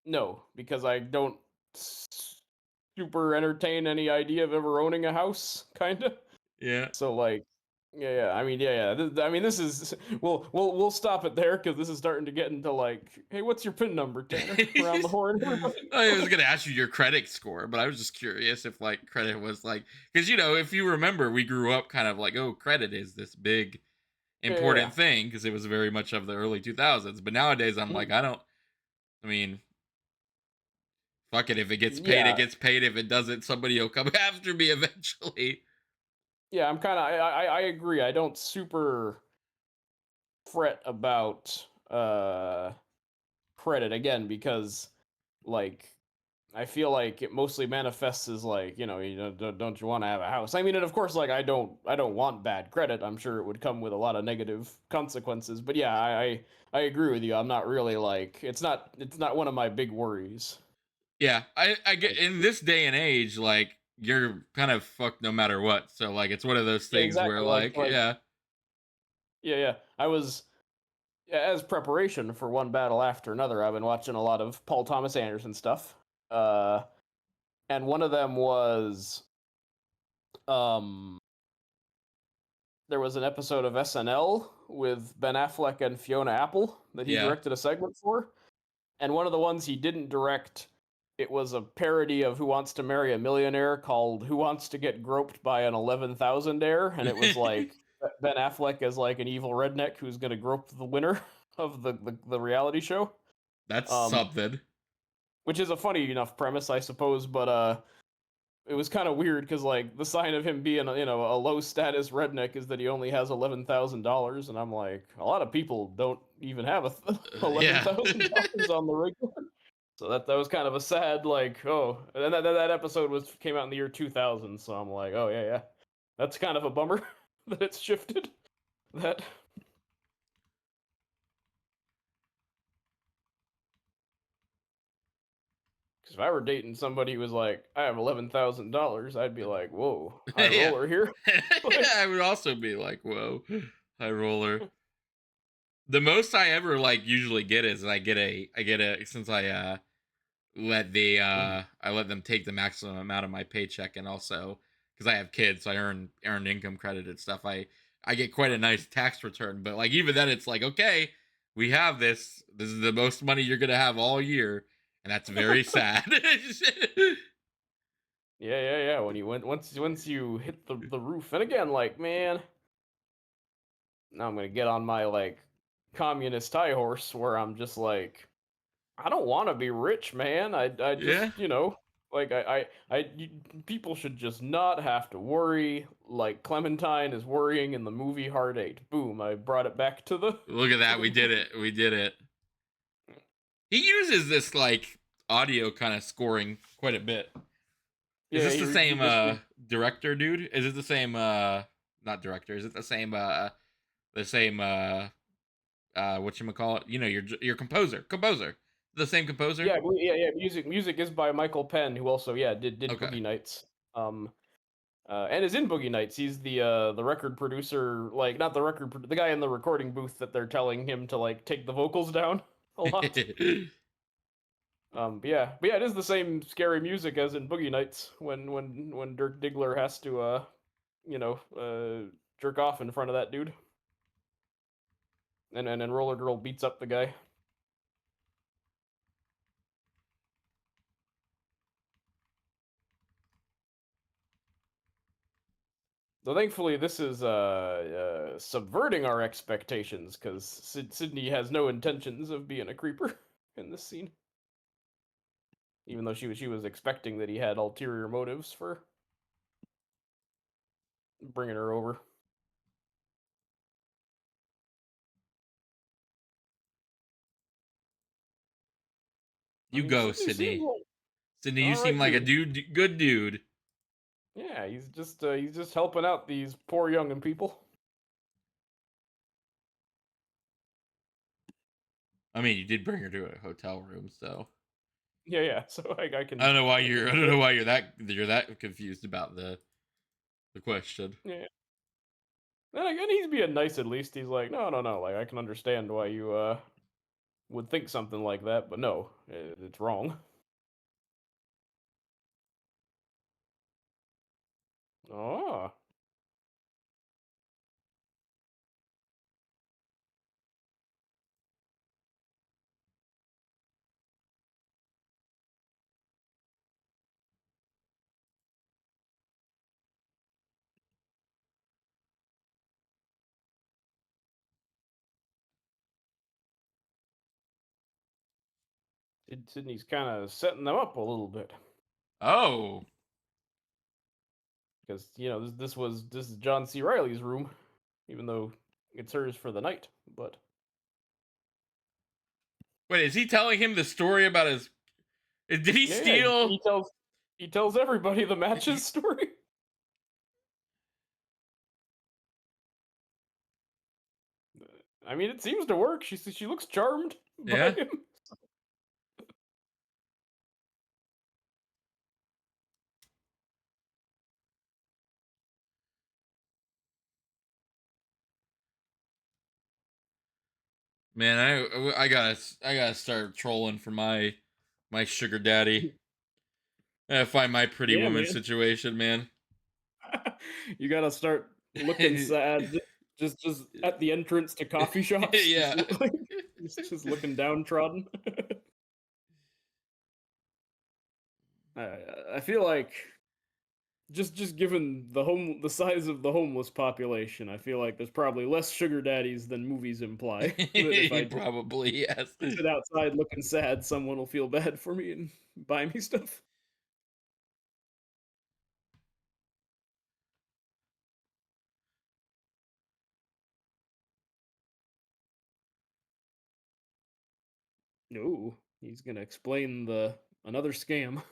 No, because I don't super entertain any idea of ever owning a house, kind of. Yeah. So like, yeah. I mean, I mean, this is we'll stop it there because this is starting to get into like, hey, what's your PIN number, Tanner? Around the horn, everybody. I was gonna ask you your credit score, but I was just curious if like credit was like, because you know, if you remember, we grew up kind of like, oh, credit is this big Yeah. important thing because it was very much of the early 2000s. But nowadays, I'm like, Mhm. I don't. I mean, fuck it. If it gets paid, it Yeah, gets paid. If it doesn't, somebody will come after me eventually. yeah. I'm kind of I agree. I don't super fret about credit again because like I feel like it mostly manifests as like, don't you want to have a house? I mean, and of course, like I don't want bad credit. I'm sure it would come with a lot of negative consequences. But yeah, I agree with you. I'm not really like it's not one of my big worries. Yeah, I get Like, in this day and age, like you're kind of fucked no matter what. So like, it's one of those yeah, things where exactly. Like like, like yeah, yeah. I was as preparation for one battle after another. I've been watching a lot of Paul Thomas Anderson stuff. Uh, and one of them was um there was an episode of SNL with Ben Affleck and Fiona Apple that he yeah. directed a segment for. And one of the ones he didn't direct, it was a parody of Who Wants to Marry a Millionaire called Who Wants to Get Groped by an 11,000 Air. And it was like Ben Affleck as like an evil redneck who's going to grope the winner of the reality show. That's Um, something. which is a funny enough premise, I suppose, but it was kind of weird because like the sign of him being a low status redneck is that he only has $11,000, and I'm like, a lot of people don't even have eleven Yeah. thousand dollars on the regular. So that was kind of a sad like, oh, and then that episode was came out in the year 2000, so I'm like, oh yeah, that's kind of a bummer that it's shifted. That because if I were dating somebody who was like, I have $11,000, I'd be like, whoa, high Yeah. roller here. Like, I would also be like, whoa, high roller. The most I ever like usually get is I get a since I let them take the maximum amount of my paycheck, and also because I have kids, so I earn income credit and stuff. I get quite a nice tax return, but like even then it's like, okay, we have this. This is the most money you're gonna have all year, and that's very sad. yeah. When you went once you hit the roof, and again, like man, now I'm gonna get on my like communist high horse where I'm just like, I don't want to be rich, man. I Yeah. just like people should just not have to worry. Like Clementine is worrying in the movie Hard Eight. Boom! I brought it back to the Look at to that. the We did movie. it. We did it. He uses this like audio kind of scoring quite a bit. Is Yeah, this the he same just director, dude? Is it the same not director? Is it the same what you call it? You know, your composer. The same composer? yeah. Music is by Michael Penn, who also did Okay. Boogie Nights. And is in Boogie Nights. He's the record producer, like not the the guy in the recording booth that they're telling him to like take the vocals down a lot. But yeah, it is the same scary music as in Boogie Nights when Dirk Diggler has to jerk off in front of that dude, and Roller Girl beats up the guy. So thankfully, this is subverting our expectations because Sydney has no intentions of being a creeper in this scene. even though she was expecting that he had ulterior motives for bringing her over. I You mean, go, Sydney seems Sydney. like Sydney, you all seem right, like a dude. dude, good dude. Yeah, he's just helping out these poor young people. I mean, you did bring her to a hotel room, so Yeah, yeah. So I I can don't know why I you're can I don't know why you're that confused about the question. yeah. Then again, he's being nice at least. He's like, no, no, no. Like I can understand why you would think something like that, but no, it's wrong. Oh, Sydney's kind of setting them up a little bit Oh, because this is John C. Riley's room, even though it's hers for the night. But wait, is he telling him the story about his? Did he yeah, yeah, steal? he tells everybody the matches story. I mean, it seems to work. She looks charmed by Yeah, him. man, I gotta start trolling for my sugar daddy. I gotta find my pretty Yeah, woman man. situation, man. You gotta start looking sad just at the entrance to coffee shops, just Yeah. like just looking downtrodden. I feel like just given the size of the homeless population, I feel like there's probably less sugar daddies than movies imply. That if I just Probably yes. sit outside looking sad, someone will feel bad for me and buy me stuff. No, he's gonna explain the another scam.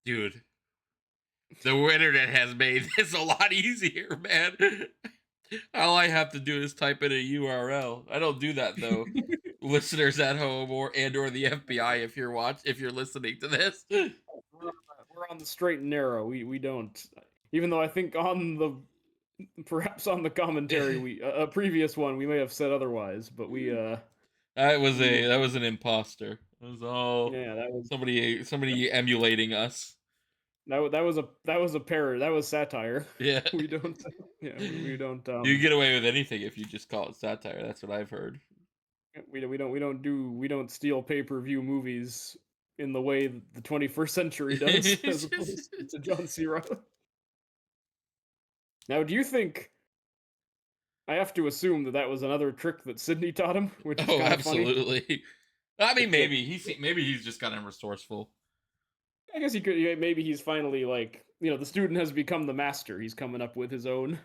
Dude, the internet has made this a lot easier, man. All I have to do is type in a URL. I don't do that though. Listeners at home or the FBI if you're listening to this. We're on the straight and narrow. We don't. Even though I think on the perhaps on the commentary we a previous one we may have said otherwise, but we That was an imposter. It was all yeah somebody emulating us. that was a parody. That was satire. Yeah. We don't yeah we don't You get away with anything if you just call it satire. That's what I've heard. we don't steal pay-per-view movies in the way that the 21st century does, as opposed to John C. Reilly. Now, do you think I have to assume that that was another trick that Sydney taught him, which is Oh, kind of funny. absolutely. I mean, That maybe he's just kind of resourceful. I guess he could. Yeah, maybe he's finally like the student has become the master. He's coming up with his own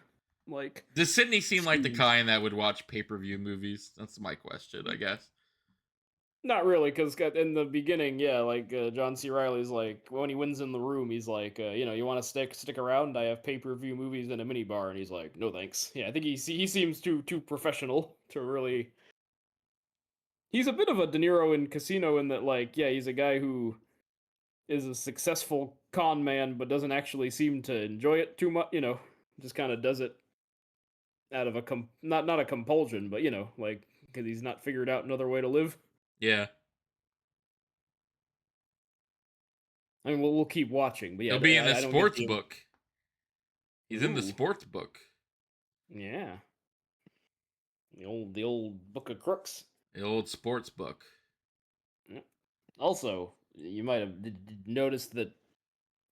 like Does Sydney seem like the schemes. kind that would watch pay per view movies? That's my question, I guess. Not really, because in the beginning, yeah, like John C. Riley's like when he wins in the room, he's like, you want to stick around? I have pay per view movies in a mini bar, and he's like, no thanks. Yeah, I think he seems too professional to really. He's a bit of a De Niro in Casino in that, like, yeah, he's a guy who is a successful con man, but doesn't actually seem to enjoy it too much. Just kind of does it out of a not a compulsion, but like because he's not figured out another way to live. Yeah. I mean, we'll keep watching, but yeah, He'll be in the I don't get sports the book. He's in the ooh, sports book. yeah, the old Book of Crooks. The old sports book. Yeah. Also, you might have noticed that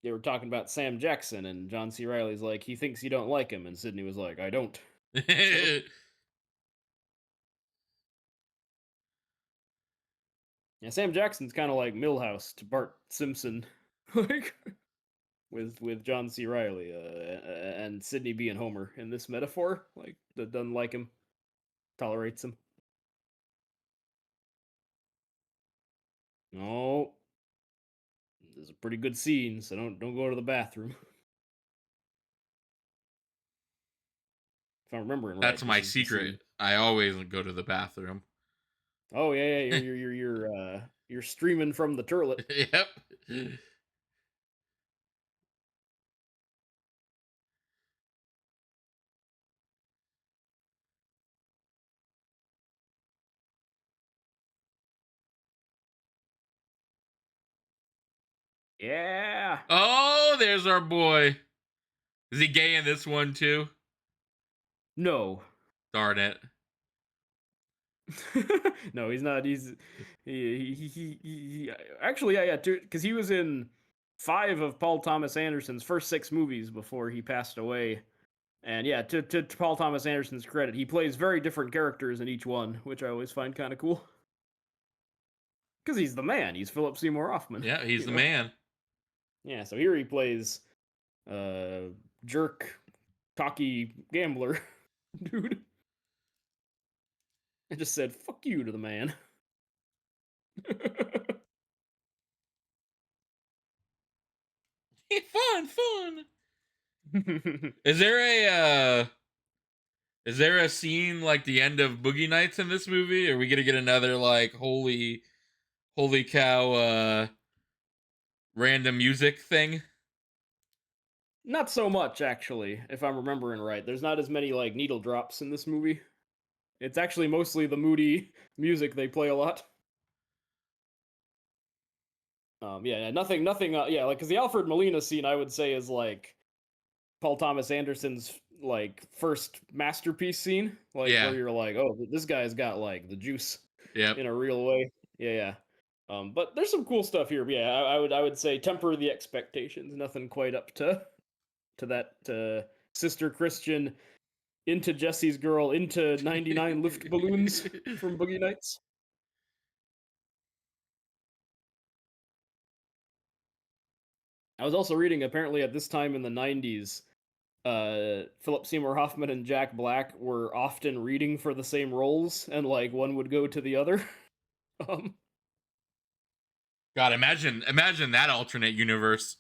they were talking about Sam Jackson, and John C. Riley's like, he thinks you don't like him, and Sydney was like, I don't. So yeah, Sam Jackson's kind of like Millhouse to Bart Simpson, like with John C. Riley, and Sydney being Homer in this metaphor, like that doesn't like him, tolerates him. No, there's a pretty good scene, so don't go to the bathroom. If I'm remembering That's right, this my is the secret. scene. I always go to the bathroom. Oh yeah, yeah, you're streaming from the turlet. Yep. Yeah. Oh, there's our boy. Is he gay in this one too? No. Darn it. No, he's not. Actually, yeah, yeah, because he was in 5 of Paul Thomas Anderson's first 6 movies before he passed away. And yeah, to Paul Thomas Anderson's credit, he plays very different characters in each one, which I always find kind of cool. Because he's the man. He's Philip Seymour Hoffman. Yeah, he's You the know. man. Yeah. So here he plays uh jerk, cocky gambler, dude. I just said fuck you to the man. Fun, fun. Is there is there a scene like the end of Boogie Nights in this movie? Are we gonna get another like holy cow random music thing? Not so much, actually, if I'm remembering right. There's not as many like needle drops in this movie. It's actually mostly the moody music they play a lot. Yeah, yeah, nothing. Yeah, like because the Alfred Molina scene, I would say, is like Paul Thomas Anderson's like first masterpiece scene, like where Yeah. you're like, oh, this guy's got like the juice Yep. in a real way. Yeah, yeah. But there's some cool stuff here. But yeah, I would say temper the expectations. Nothing quite up to that sister Christian into Jesse's girl into 99 lift balloons from Boogie Nights. I was also reading apparently at this time in the 90s, Philip Seymour Hoffman and Jack Black were often reading for the same roles, and like one would go to the other. um, God, imagine that alternate universe.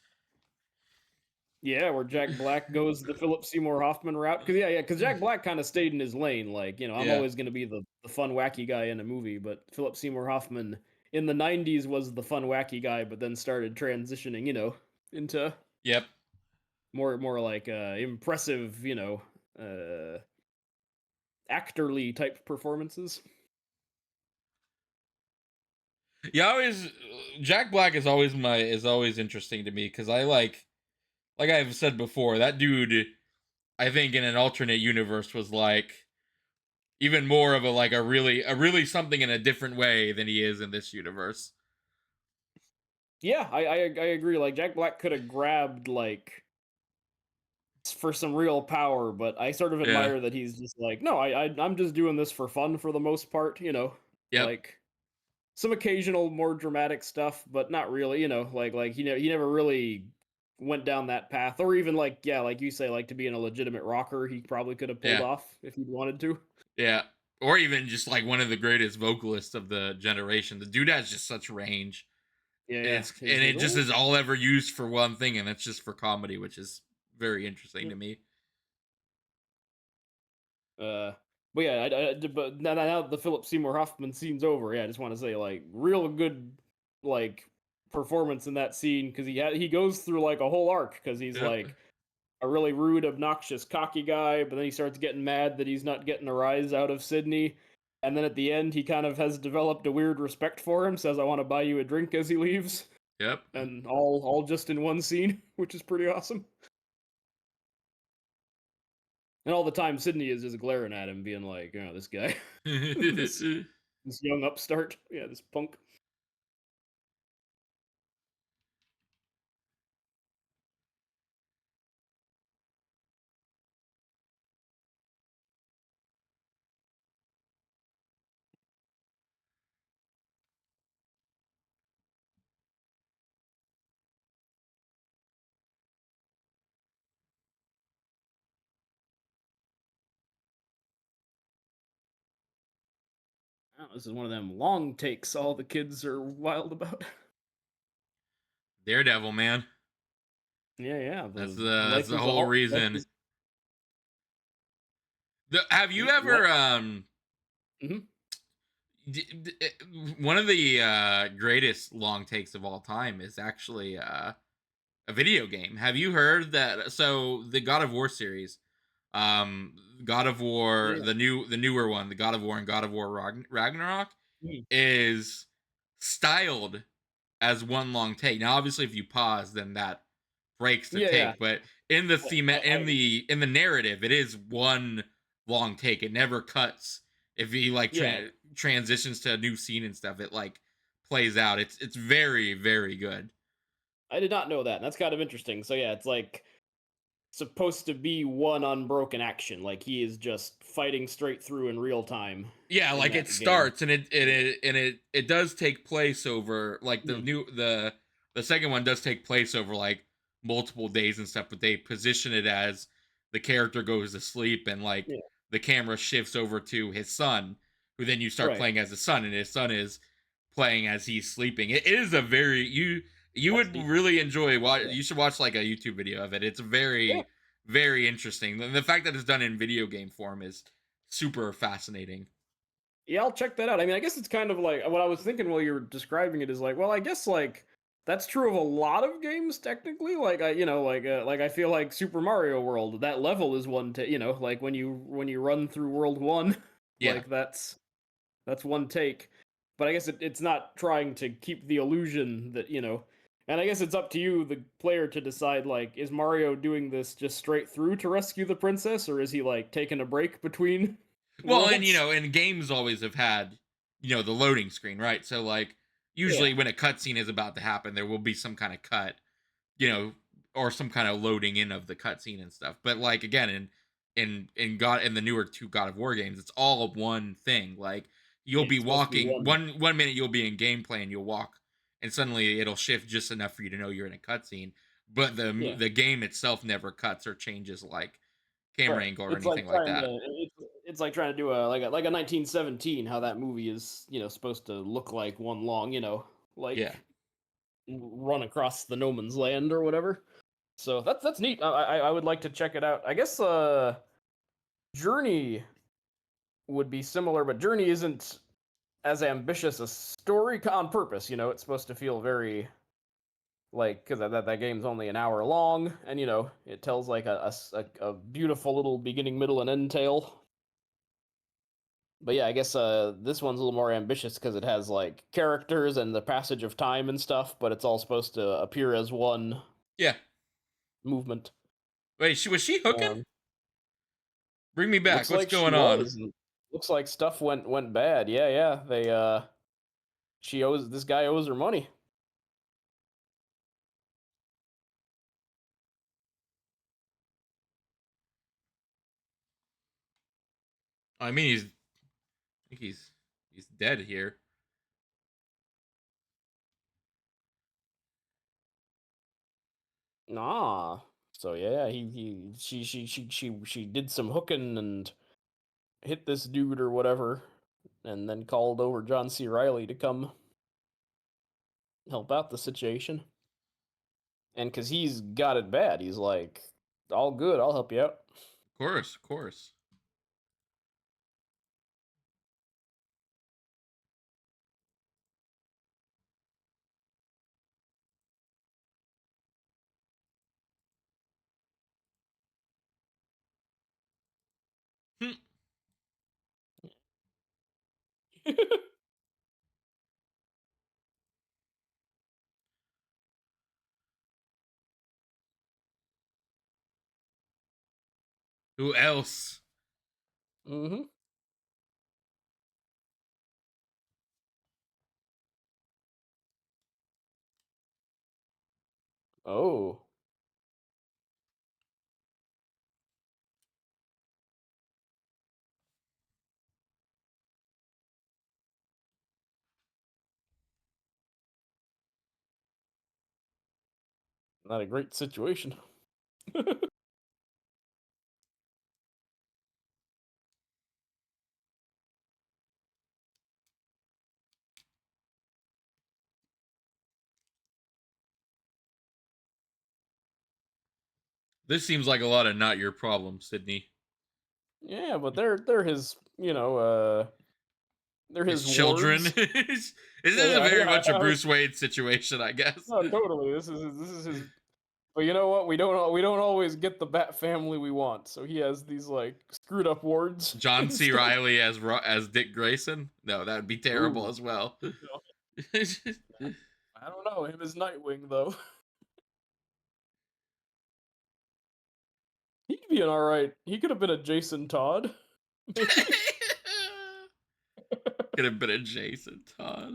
yeah, where Jack Black goes the Philip Seymour Hoffman route. Because yeah, yeah, because Jack Black kind of stayed in his lane. Like I'm Yeah. always going to be the fun wacky guy in a movie, but Philip Seymour Hoffman in the 90s was the fun wacky guy, but then started transitioning, into Yep. more like impressive, actorly type performances. Yeah, always Jack Black is always interesting to me because I like I've said before, that dude I think in an alternate universe was like even more of a really something in a different way than he is in this universe. Yeah, I agree. Like Jack Black could have grabbed like for some real power, but I sort of Yeah. admire that he's just like, no, I'm just doing this for fun for the most part. Yep. Like some occasional more dramatic stuff, but not really. Like he never really went down that path, or even like yeah, like you say, like to being a legitimate rocker, he probably could have pulled Yeah. off if he'd wanted to. Yeah. Or even just like one of the greatest vocalists of the generation. The dude has just such range. Yeah, And yeah. it's His and his it just old is all ever used for one thing, and that's just for comedy, which is very interesting to me. Uh, but yeah, but now the Philip Seymour Hoffman scene's over. Yeah, I just want to say like real good like performance in that scene because he goes through like a whole arc because he's Yep. like, a really rude, obnoxious, cocky guy, but then he starts getting mad that he's not getting a rise out of Sydney. And then at the end, he kind of has developed a weird respect for him, says, I want to buy you a drink as he leaves. Yep. And all just in one scene, which is pretty awesome. And all the time, Sydney is just glaring at him, being like, this guy, this this young upstart, yeah, this punk. Oh, this is one of them long takes all the kids are wild about. Daredevil, man. Yeah, yeah, That's the the license to whole Hulk. reason. Have you What? ever Hmm. one of the greatest long takes of all time is actually a video game. Have you heard that? So the God of War series, God of War, Yeah. the newer one, the God of War and God of War Ragnarok, Mm. is styled as one long take. Now, obviously, if you pause, then that breaks the Yeah, yeah. take. But in the theme, I in the narrative, it is one long take. It never cuts. If he like yeah, transitions to a new scene and stuff, it like plays out. It's very very good. I did not know that. That's kind of interesting. So yeah, it's like supposed to be one unbroken action. Like he is just fighting straight through in real time Yeah, in like it that game. starts and it does take place over like Mm. the second one does take place over like multiple days and stuff, but they position it as the character goes to sleep and like Yeah. the camera shifts over to his son, who then you start Right. playing as his son, and his son is playing as he's sleeping. It is a very you That's would neat. really enjoy watch. Yeah. You should watch like a YouTube video of it. It's Yeah. very very interesting. The fact that it's done in video game form is super fascinating. Yeah, I'll check that out. I mean, I guess it's kind of like what I was thinking while you were describing it is like, well, I guess like that's true of a lot of games technically. Like like I feel like Super Mario World, that level is one take, like when you run through World 1, Yeah. like that's one take. But I guess it's not trying to keep the illusion that, and I guess it's up to you, the player, to decide like, is Mario doing this just straight through to rescue the princess, or is he like taking a break between Well, and worlds? and games always have had, the loading screen, right? So like Yeah. usually when a cutscene is about to happen, there will be some kind of cut, you know, or some kind of loading in of the cutscene and stuff. But like again, in the newer two God of War games, it's all one thing. Like you'll Yeah, be it's supposed to be walking one. one minute you'll be in gameplay and you'll walk, and suddenly it'll shift just enough for you to know you're in a cutscene. But Yeah. the game itself never cuts or changes like camera Right. angle or It's like anything like trying that. to it's like trying to do a 1917, how that movie is, supposed to look like one long, Yeah. like run across the no man's land or whatever. So that's neat. I would like to check it out. I guess Journey would be similar, but Journey isn't as ambitious a story on purpose. It's supposed to feel very like, because that game's only an hour long, and it tells like a beautiful little beginning, middle, and end tale. But yeah, I guess this one's a little more ambitious because it has like characters and the passage of time and stuff, but it's all supposed to appear as one Yeah. movement. Wait, was she hooking? Um, Bring me back. Looks What's like she going on? was. And looks like stuff went bad. Yeah, yeah. She owes this guy owes her money. I mean, I think he's dead here. Nah. So yeah, he she did some hooking and hit this dude or whatever, and then called over John C. Riley to come help out the situation. And because he's got it bad, he's like, all good, I'll help you out. Of course, of course. Who else? Hmm. Oh, not a great situation. This seems like a lot of not your problem, Sydney. Yeah, but they're his, they're His his children. wards. This Yeah, is a yeah, very yeah. much a Bruce Wayne situation, I guess. No, totally. This is his. But you know what? We don't always get the Bat family we want. So he has these like screwed up wards John C. instead. Riley as as Dick Grayson. No, that would be terrible Ooh, as well. no, I don't know. Him as Nightwing though. He'd be an all right. He could have been a Jason Todd, maybe. Could have been a Jason Todd.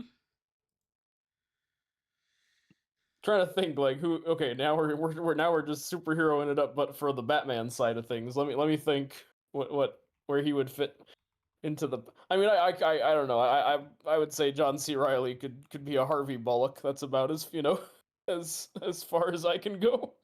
Trying to think like who. Okay, now we're now we're just superheroing it up, but for the Batman side of things, let me think what where he would fit into the. I mean, I don't know. I would say John C. Riley could be a Harvey Bullock. That's about as as far as I can go.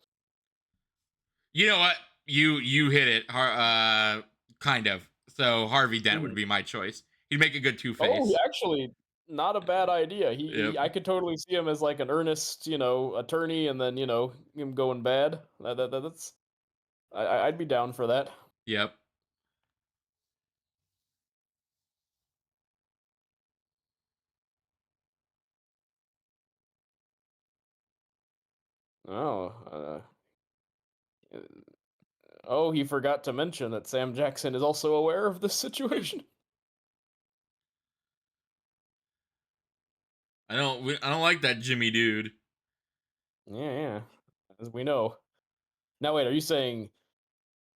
You know what? You hit it. Kind of. So Harvey Dent would Mhm. be my choice. He'd make a good Two Oh, Face. actually, not a bad idea. Yep. I could totally see him as like an earnest, attorney, and then him going bad. That's I'd be down for that. Yep. Oh, uh, oh, he forgot to mention that Sam Jackson is also aware of this situation. I don't like that Jimmy dude. Yeah, yeah, as we know. Now, wait, are you saying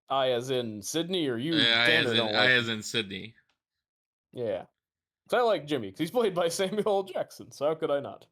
I as in Sydney, or you, Tanner, don't I like as him? in Sydney. Yeah, 'cause I like Jimmy because he's played by Samuel L. Jackson. So how could I not?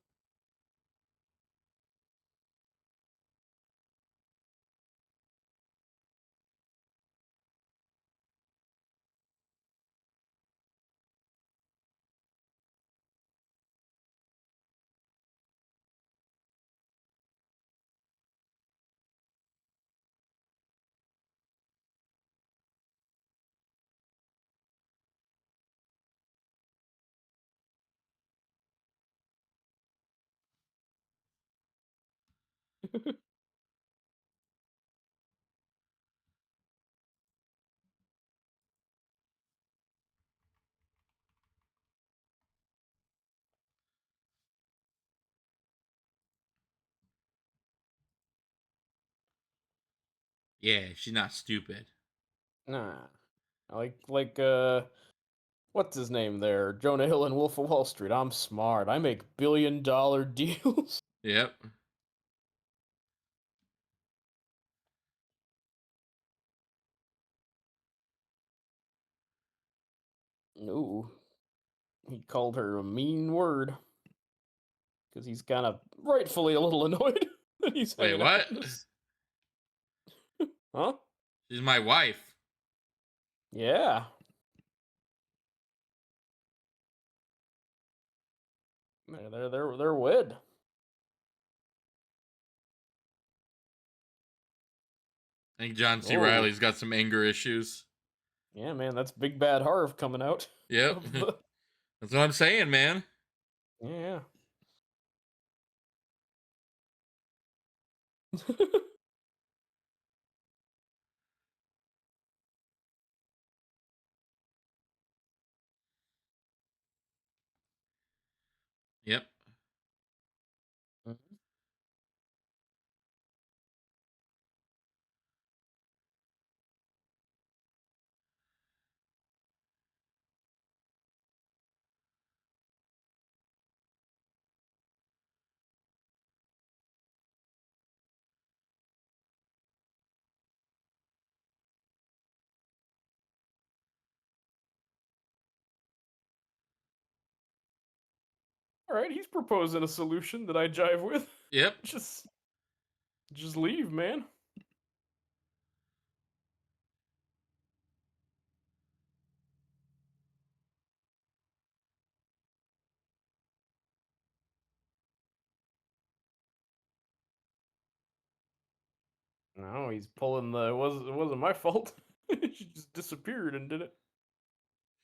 Yeah, she's not stupid. Nah, like what's his name there? Jonah Hill and Wolf of Wall Street. I'm smart. I make billion-dollar deals. Yep. Ooh, he called her a mean word because he's kind of rightfully a little annoyed that he's Wait, hanging out what? in this. Huh? She's my wife. Yeah. They're wed. I think John C. Oh, Riley's got some anger issues. yeah, man, that's big bad Harv coming out Yep. of the. That's what I'm saying, man. Yeah. Yep. Mhm. All right, he's proposing a solution that I jive with. Yep. just just leave, man. No, he's pulling the it wasn't my fault. She just disappeared and did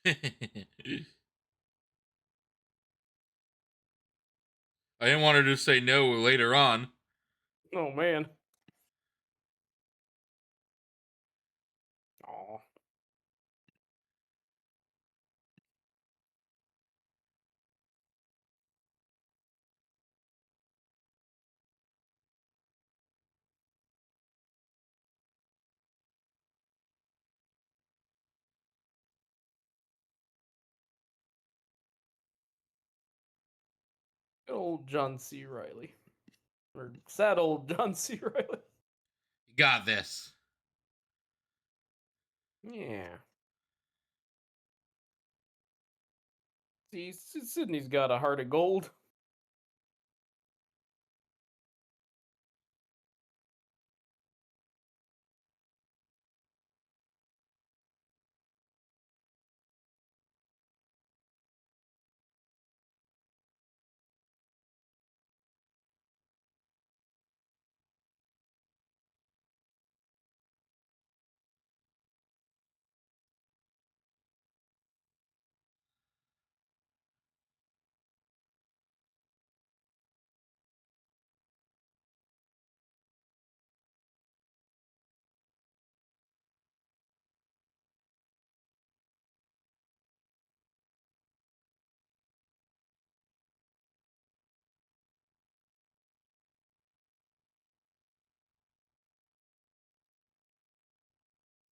it. I didn't want her to say no later on. Oh man. Oh, good old John C. Riley. Or sad old John C. Riley. You got this. Yeah. See, Sydney's got a heart of gold.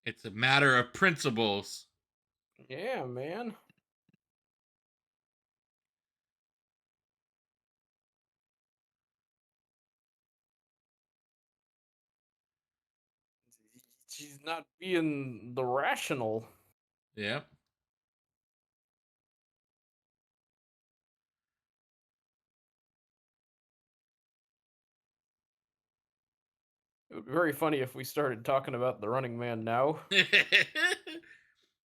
It's a matter of principles. Yeah, man. She's not being the rational. Yep. It would be very funny if we started talking about the Running Man now.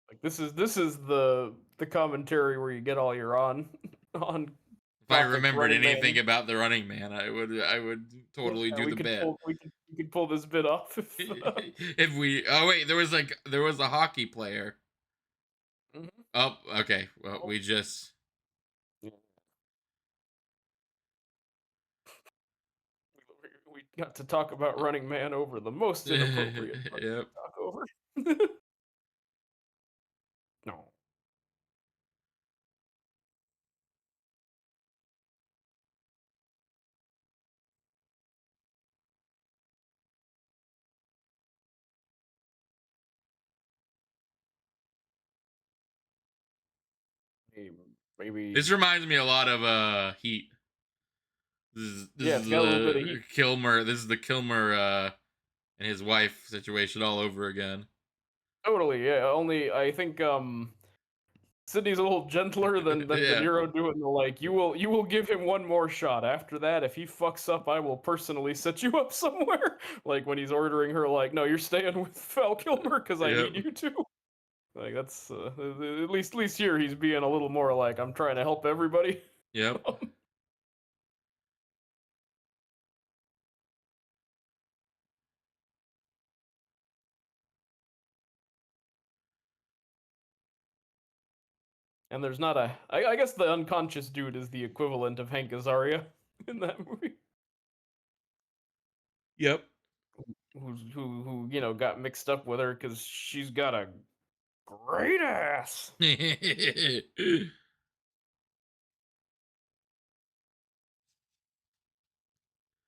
Like this is the commentary where you get all your on If I topic remembered Running anything Man. about the Running Man, I would Yeah, totally do we the could bit. pull we could pull this bit off if If we oh wait, there was a hockey player. Mhm. Oh, okay. Well, Oh, we just yeah. We got to talk about Running Man over the most inappropriate part to yep. talk over. No, maybe This reminds me a lot of Heat. This yeah, is it's got a little bit of heat. the Kilmer. This is the Kilmer and his wife situation all over again. Totally, yeah. Only I think Sydney's a little gentler than De yeah. Niro doing the like. You will give him one more shot. After that, if he fucks up, I will personally set you up somewhere. Like when he's ordering her, like, no, you're staying with Val Kilmer because I Yep. need you to. Like that's at least here he's being a little more like I'm trying to help everybody. Yep. And there's not a. I guess the unconscious dude is the equivalent of Hank Azaria in that movie, Yep. who got mixed up with her because she's got a great ass.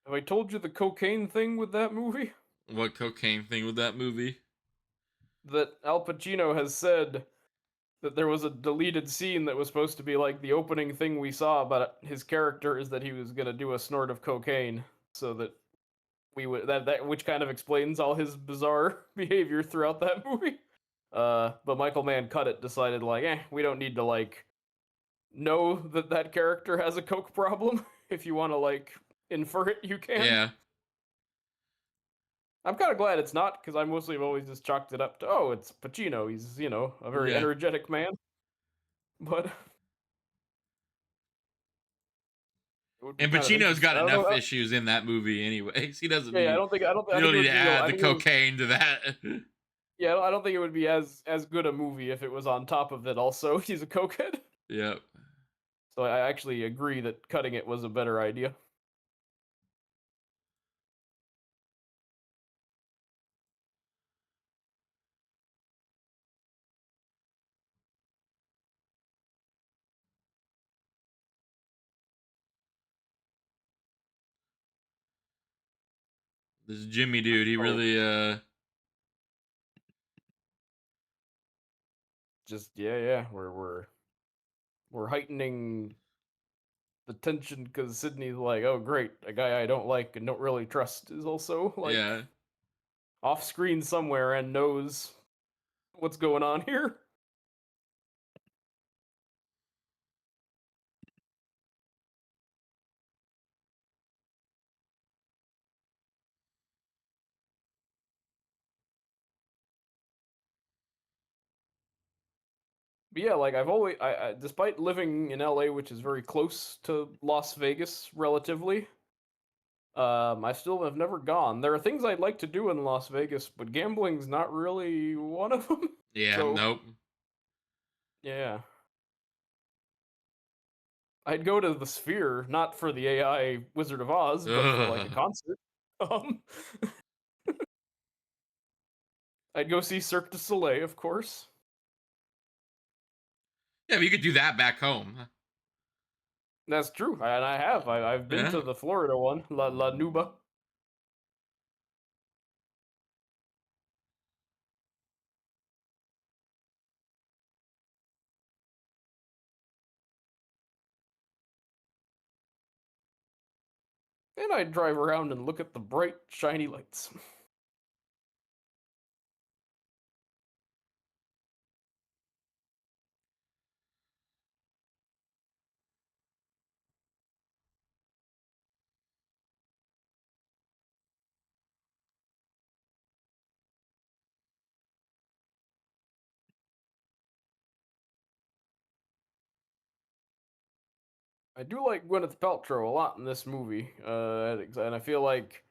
Have I told you the cocaine thing with that movie? what cocaine thing with that movie? That Al Pacino has said that there was a deleted scene that was supposed to be like the opening thing we saw about his character is that he was going to do a snort of cocaine so that we would that which kind of explains all his bizarre behavior throughout that movie. But Michael Mann cut it, decided like, we don't need to like know that that character has a coke problem. If you want to like infer it, you can. Yeah. I'm kind of glad it's not because I mostly have always just chalked it up to oh, it's Pacino. He's a very Yeah. energetic man, but it would be And kind of Pacino's interesting. got I don't know. enough issues in that movie anyways. He doesn't Yeah, yeah, need I you think don't it need would to be. add I the think it would. cocaine to that. Yeah, I don't think it would be as good a movie if it was on top of it. Also, he's a cokehead, Yep. so I actually agree that cutting it was a better idea. This Jimmy dude, he Oh, really just yeah, yeah. We're heightening the tension because Sydney's like, oh great, a guy I don't like and don't really trust is also like yeah. off screen somewhere and knows what's going on here. But yeah, like I've always, despite living in LA, which is very close to Las Vegas relatively, I still have never gone. There are things I'd like to do in Las Vegas, but gambling's not really one of them. Yeah, So nope. yeah, I'd go to the Sphere not for the AI Wizard of Oz, but for like a Ugh. concert. Um, I'd go see Cirque du Soleil, of course. Yeah, but you could do that back home. That's true, and I have. I've been Yeah. to the Florida one, La Nuba. And I'd drive around and look at the bright, shiny lights. I do like Gwyneth Paltrow a lot in this movie, and I feel like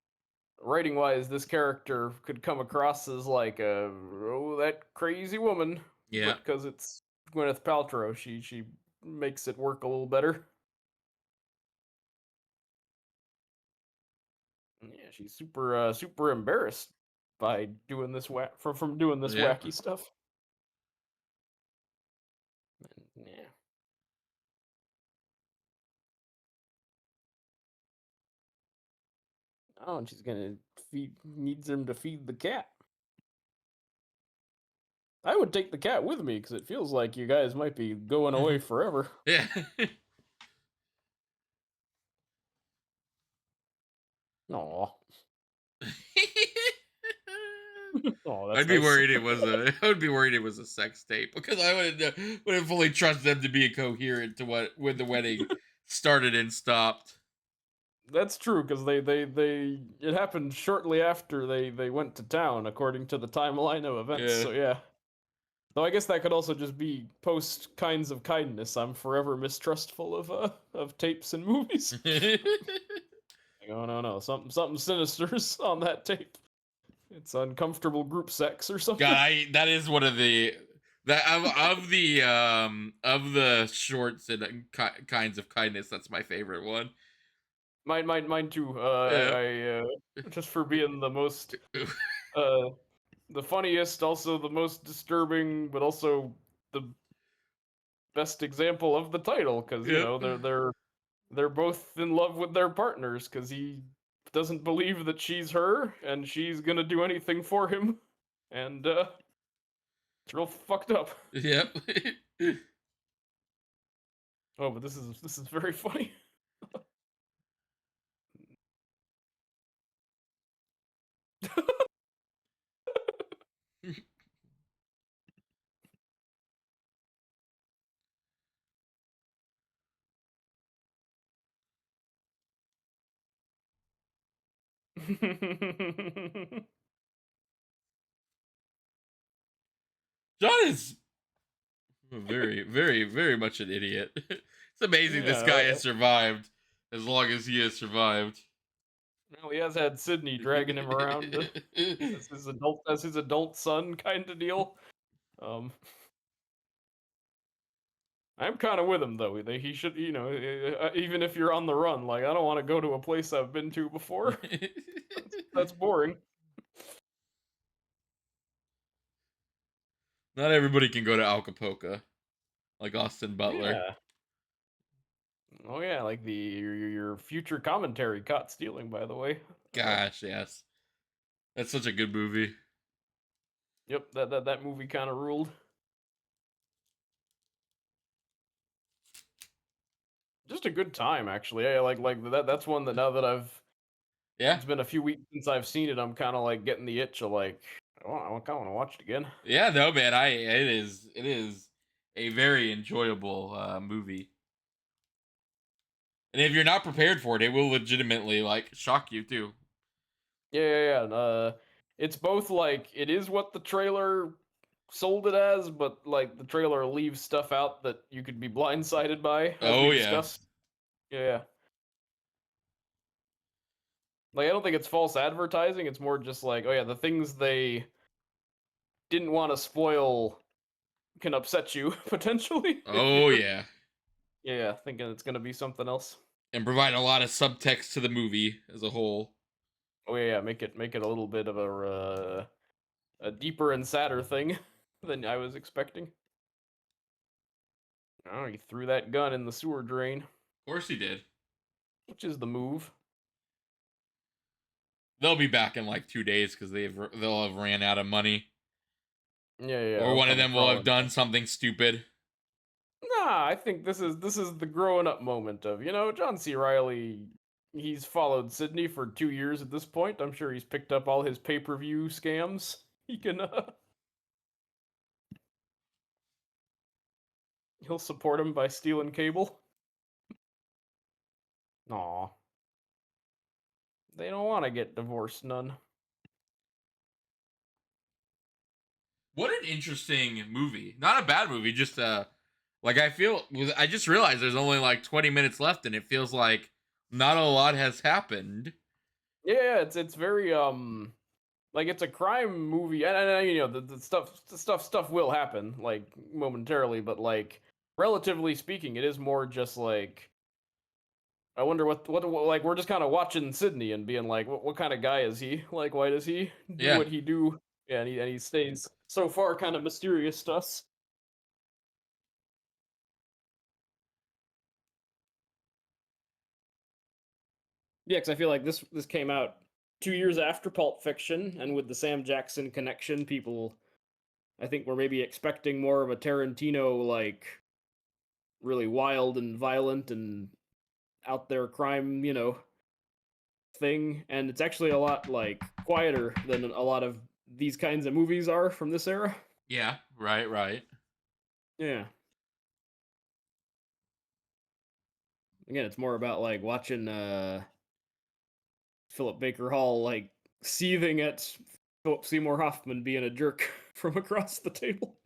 writing wise, this character could come across as like a oh that crazy woman, Yeah. but because it's Gwyneth Paltrow, she makes it work a little better. Yeah, she's super embarrassed by doing this from doing this Yep. wacky stuff. Yeah. Oh, and she's gonna feed needs him to feed the cat. I would take the cat with me because it feels like you guys might be going away forever. Yeah. Aw. Oh, that's I'd be nice. worried it was a. I would be worried it was a sex tape because I wouldn't fully trust them to be coherent to what when the wedding started and stopped. That's true because they it happened shortly after they went to town according to the timeline of events. Yeah. So yeah. Though I guess that could also just be post kinds of kindness. I'm forever mistrustful of tapes and movies. Like, oh no no something sinister's on that tape. It's uncomfortable group sex or God, something. that is one of the that of the shorts and kinds of kindness. That's my favorite one. Mine too. Yeah. Just for being uh the funniest, also the most disturbing, but also the best example of the title because Yep. they're both in love with their partners because he doesn't believe that she's her and she's gonna do anything for him, and it's real fucked up. Yep. Oh, but this is very funny. John is very, very, very much an idiot. It's amazing this Yeah, guy has survived as long as he has survived. well, he has had Sydney dragging him around as his adult son kind of deal. Um, I'm kind of with him though. He should, even if you're on the run, like I don't want to go to a place I've been to before. That's boring. Not everybody can go to Acapulco like Austin Butler. Yeah. Oh yeah, like your future commentary caught stealing, by the way. Gosh, yes. That's such a good movie. Yep, that movie kind of ruled. Just a good time, actually. Yeah, like that. That's one that now that Yeah. it's been a few weeks since I've seen it. I'm kind of like getting the itch of like, I kind of want to watch it again. Yeah, no man, it is a very enjoyable movie. And if you're not prepared for it, it will legitimately like shock you too. Yeah. It's both like it is what the trailer sold it as, but like the trailer leaves stuff out that you could be blindsided by, as we Oh yeah. discussed. Yeah. Like I don't think it's false advertising. It's more just like, oh yeah, the things they didn't want to spoil can upset you potentially if Oh you're yeah. thinking it's gonna be something else. And provide a lot of subtext to the movie as a whole. Oh yeah, make it a little bit of a deeper and sadder thing than I was expecting. Oh, he threw that gun in the sewer drain, Of course he did. which is the move. They'll be back in like 2 days because they'll have ran out of money, Yeah, or they'll one of come them will have crawling done back. something stupid. Nah, I think this is the growing up moment of John C. Riley. He's followed Sydney for 2 years at this point. I'm sure he's picked up all his pay-per-view scams. He can he'll support him by stealing cable. Aw, they don't want to get divorced, none. What an interesting movie. Not a bad movie, just like I just realized there's only like 20 minutes left and it feels like not a lot has happened. Yeah, it's very like it's a crime movie, and the stuff will happen like momentarily, but like relatively speaking, it is more just like I wonder what like we're just kind of watching Sydney and being like, what kind of guy is he? Like, why does he do Yeah. what he do? Yeah, and he stays so far kind of mysterious to us. Yeah, because I feel like this came out 2 years after Pulp Fiction, and with the Sam Jackson connection, people I think were maybe expecting more of a Tarantino like really wild and violent and out there crime, thing. And it's actually a lot like quieter than a lot of these kinds of movies are from this era. Yeah, right, right. Yeah. Again, it's more about like watching Philip Baker Hall like seething at Philip Seymour Hoffman being a jerk from across the table.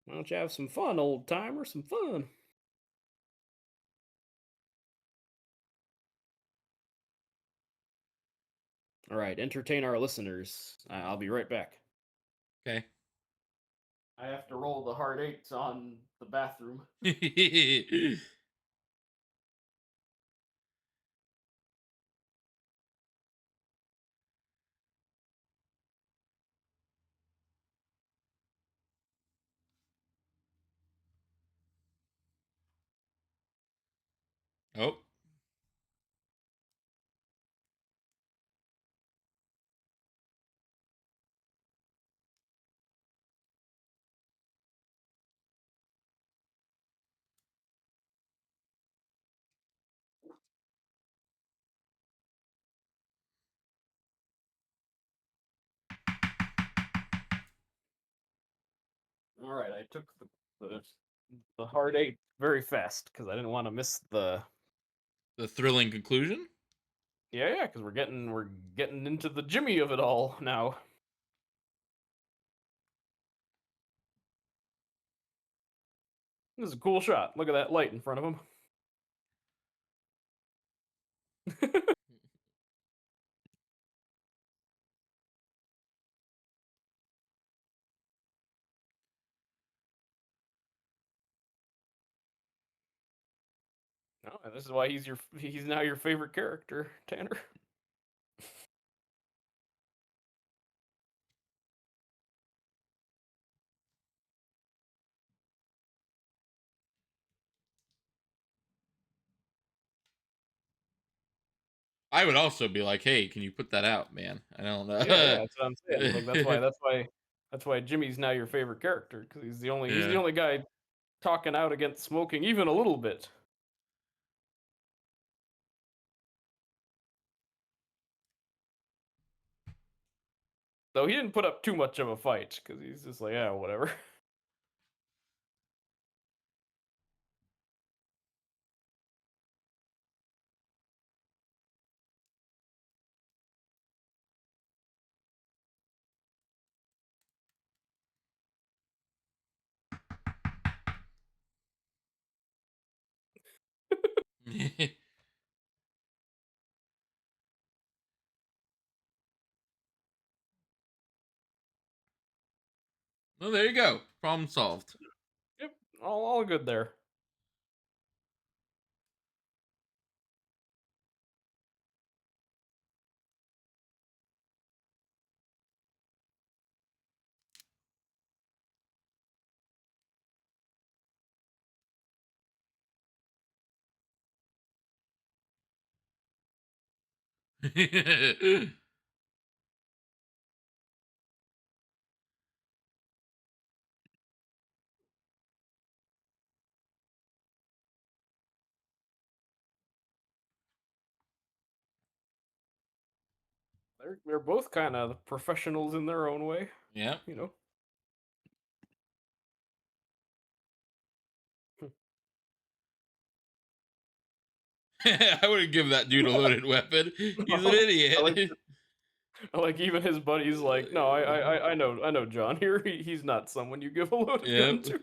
Why don't you have some fun, old timer? Some fun. All right, entertain our listeners. I'll be right back. Okay. I have to roll the hard eights on the bathroom. Oh. All right, I took the hard eight very fast because I didn't want to miss The thrilling conclusion. Yeah, yeah, because we're getting into the Jimmy of it all now. This is a cool shot. Look at that light in front of him. Oh, and this is why he's now your favorite character, Tanner. I would also be like, "Hey, can you put that out, man? I don't Yeah, yeah, know." that's what I'm saying. Like that's why Jimmy's now your favorite character because he's the Yeah. only guy talking out against smoking even a little bit. Though he didn't put up too much of a fight because he's just like, yeah, whatever. Well, there you go. Problem solved. Yep, all good there. They're both kind of professionals in their own way, Yep. you know. I wouldn't give that dude a loaded weapon. He's an I like idiot. I like even his buddy's like, no, I know John here. He's not someone you give a loaded gun Yep. to.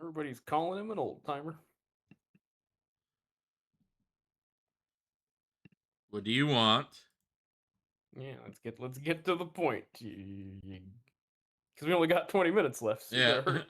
Everybody's calling him an old timer. What do you want? Yeah, let's get to the point. Because we only got 20 minutes left, so you Yeah. gotta hurry.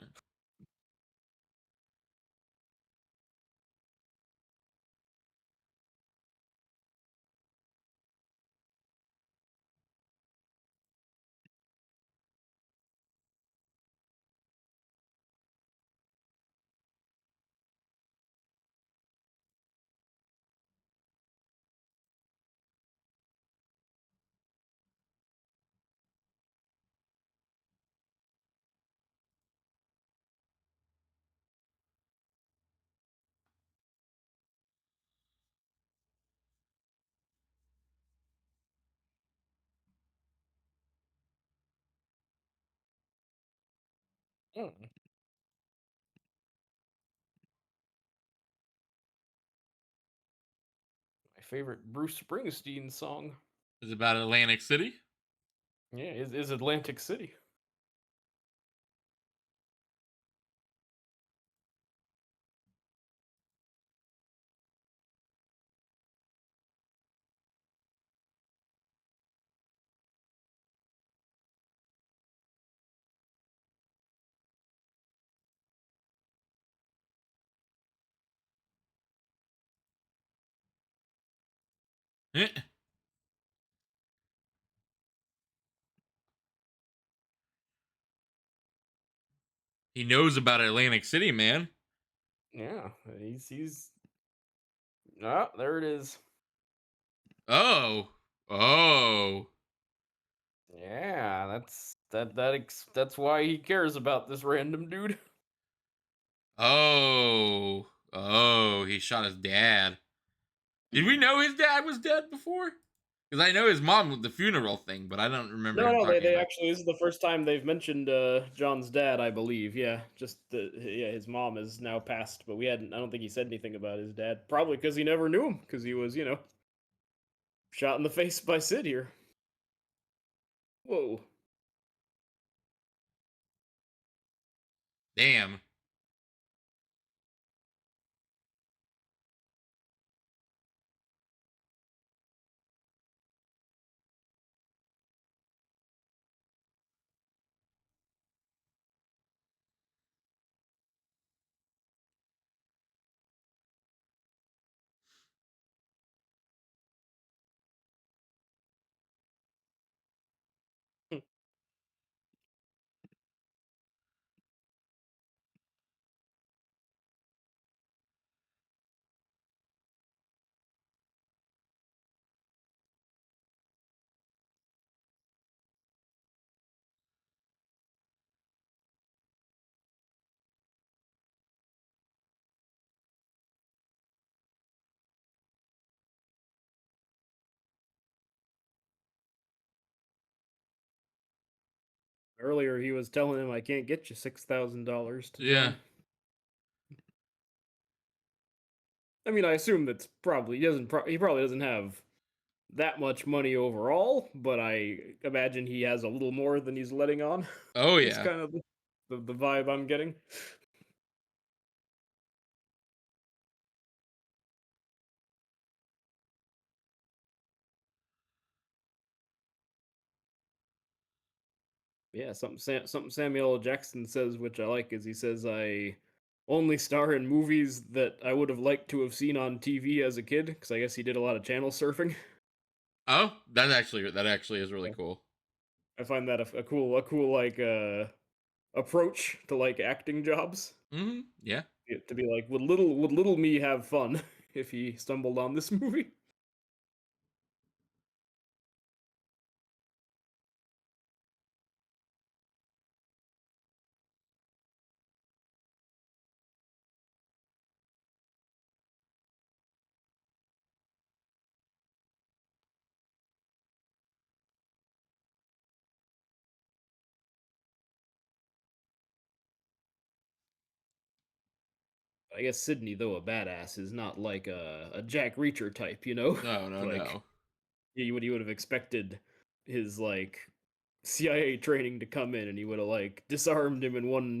Mm, my favorite Bruce Springsteen song. Is it about Atlantic City? Yeah, is Atlantic City. Eh. He knows about Atlantic City, man. Yeah, he's ah, there it is. Oh. Oh. Yeah, that's why he cares about this random dude. Oh. Oh, he shot his dad. Did we know his dad was dead before? Because I know his mom with the funeral thing, but I don't remember No, him no, talking they about. actually this is the first time they've mentioned John's dad, I believe. Yeah, yeah, his mom is now passed, but we hadn't. I don't think he said anything about his dad. Probably because he never knew him, because he was, shot in the face by Sid here. Whoa. Damn. Earlier, he was telling him, "I can't get you $6,000 to Yeah. join." I mean, I assume that's probably he probably doesn't have that much money overall, but I imagine he has a little more than he's letting on. Oh Is yeah. kind of the vibe I'm getting. Yeah, something Samuel L. Jackson says, which I like, is he says, "I only star in movies that I would have liked to have seen on TV as a kid," because I guess he did a lot of channel surfing. Oh, that actually is really Yeah. cool. I find that a cool like approach to like acting jobs. Yeah. To be like, would little me have fun if he stumbled on this movie? I guess Sydney, though a badass, is not like a Jack Reacher type, No, no, like no. you would have expected his like CIA training to come in and he would have like disarmed him in one,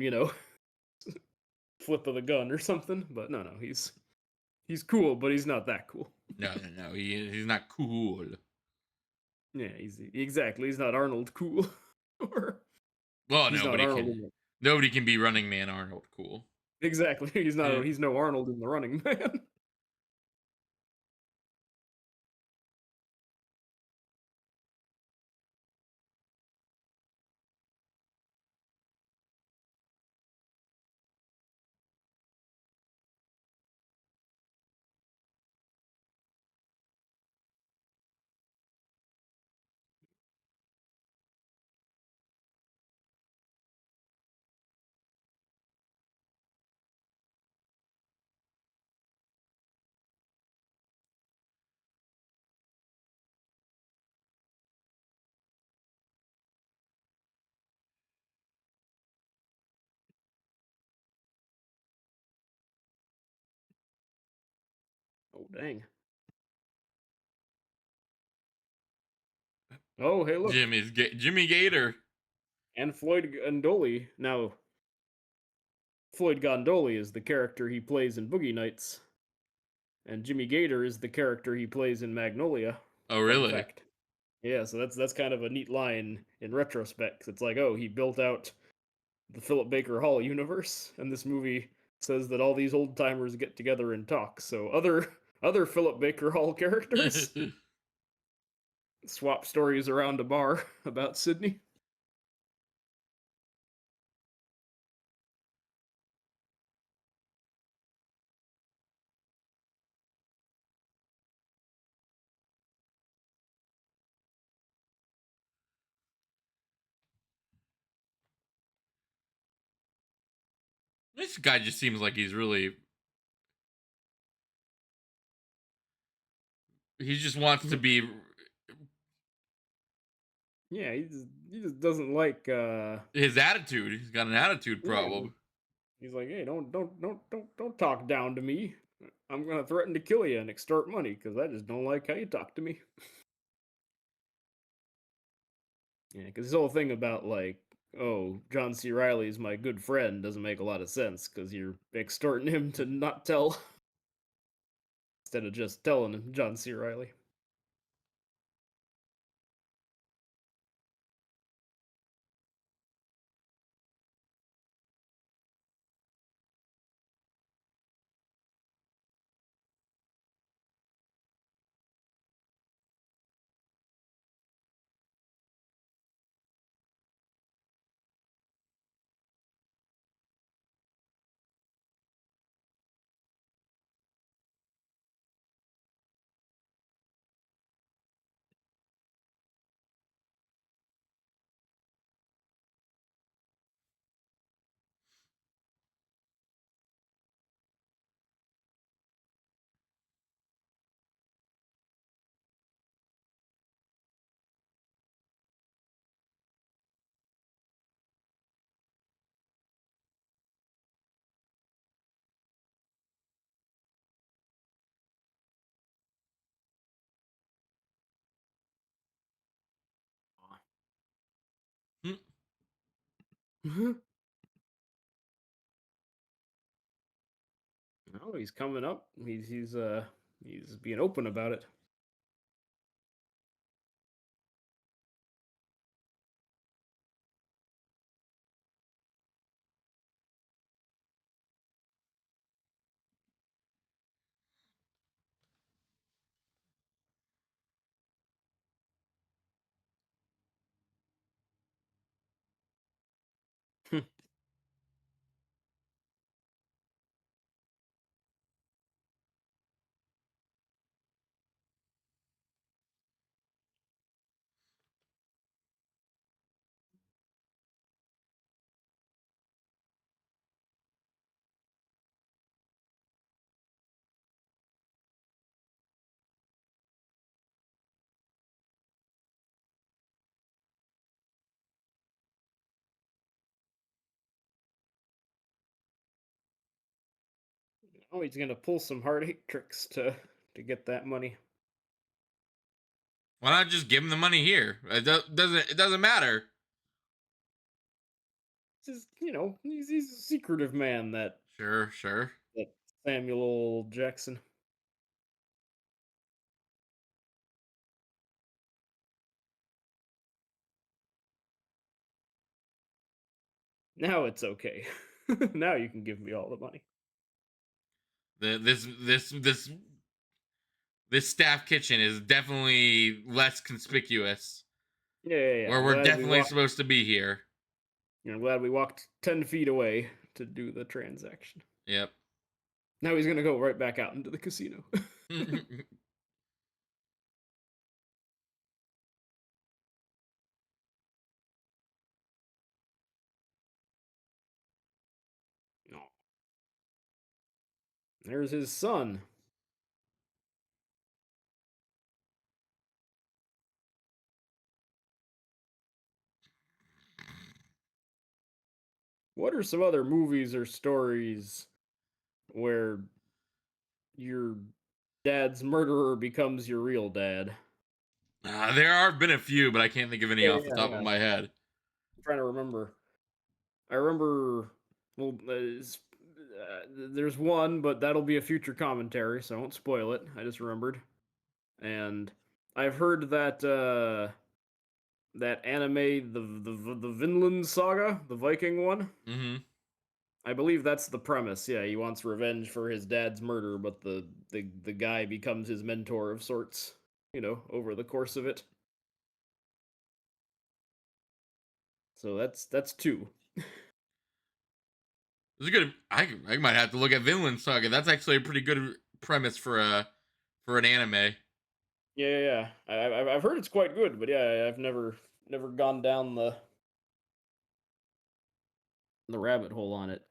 flip of the gun or something. But no, no, he's cool, but he's not that cool. No, no, no. He's not cool. Yeah, he's not Arnold cool, or Well, he's not Arnold. nobody can be Running Man Arnold cool. Exactly, he's Yeah. not. He's no Arnold in the Running Man. Oh dang! Oh hey look, Jimmy Gator. and Floyd Gondoli. Now Floyd Gondoli is the character he plays in Boogie Nights, and Jimmy Gator is the character he plays in Magnolia. Oh, Fun really? fact. Yeah, so that's kind of a neat line in retrospect. 'Cause it's like, oh, he built out the Philip Baker Hall universe, and this movie says that all these old timers get together and talk. So other Philip Baker Hall characters swap stories around a bar about Sydney. This guy just seems like he's really. He just wants to be. Yeah, he just doesn't like His attitude. He's got an attitude yeah. problem. He's like, hey, don't talk down to me. I'm gonna threaten to kill you and extort money because I just don't like how you talk to me. Yeah, because this whole thing about like, oh, John C. Riley's my good friend doesn't make a lot of sense because you're extorting him to not tell instead of just telling him John C. Riley. Hmm. Oh, he's coming up. He's being open about it. Oh, he's gonna pull some hard eight tricks to get that money. Why not just give him the money here? Doesn't. It doesn't matter. Just he's a secretive man Sure, sure. that Samuel L. Jackson. Now it's okay. Now you can give me all the money. The this staff kitchen is definitely less conspicuous. Yeah, yeah, yeah. Where we're definitely supposed to be here. I'm glad we walked 10 feet away to do the transaction. Yep. Now he's gonna go right back out into the casino. Oh, there's his son. What are some other movies or stories where your dad's murderer becomes your real dad? There have been a few, but I can't think of any Yeah, off the yeah, top of yeah. my head. I'm trying to remember. I remember. Well, there's one, but that'll be a future commentary, so I won't spoil it. I just remembered, and I've heard that that anime, the Vinland Saga, the Viking one. Mm-hmm. I believe that's the premise. Yeah, he wants revenge for his dad's murder, but the guy becomes his mentor of sorts. Over the course of it. So that's two. It's a good. I might have to look at Vinland Saga. That's actually a pretty good premise for an anime. Yeah, yeah, yeah. I've heard it's quite good, but yeah, I've never gone down the rabbit hole on it.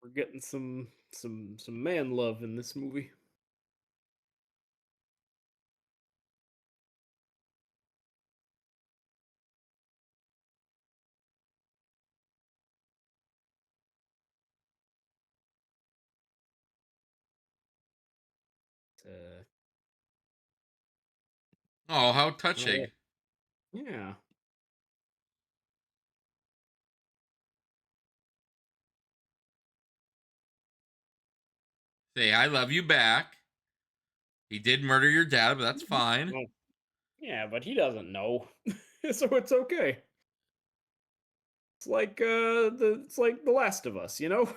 we're getting some man love in this movie. Uh, Oh, how oh, touching. yeah. Say, I love you back. He did murder your dad, but that's fine. Well, yeah, but he doesn't know, so it's okay. It's like The Last of Us, you know.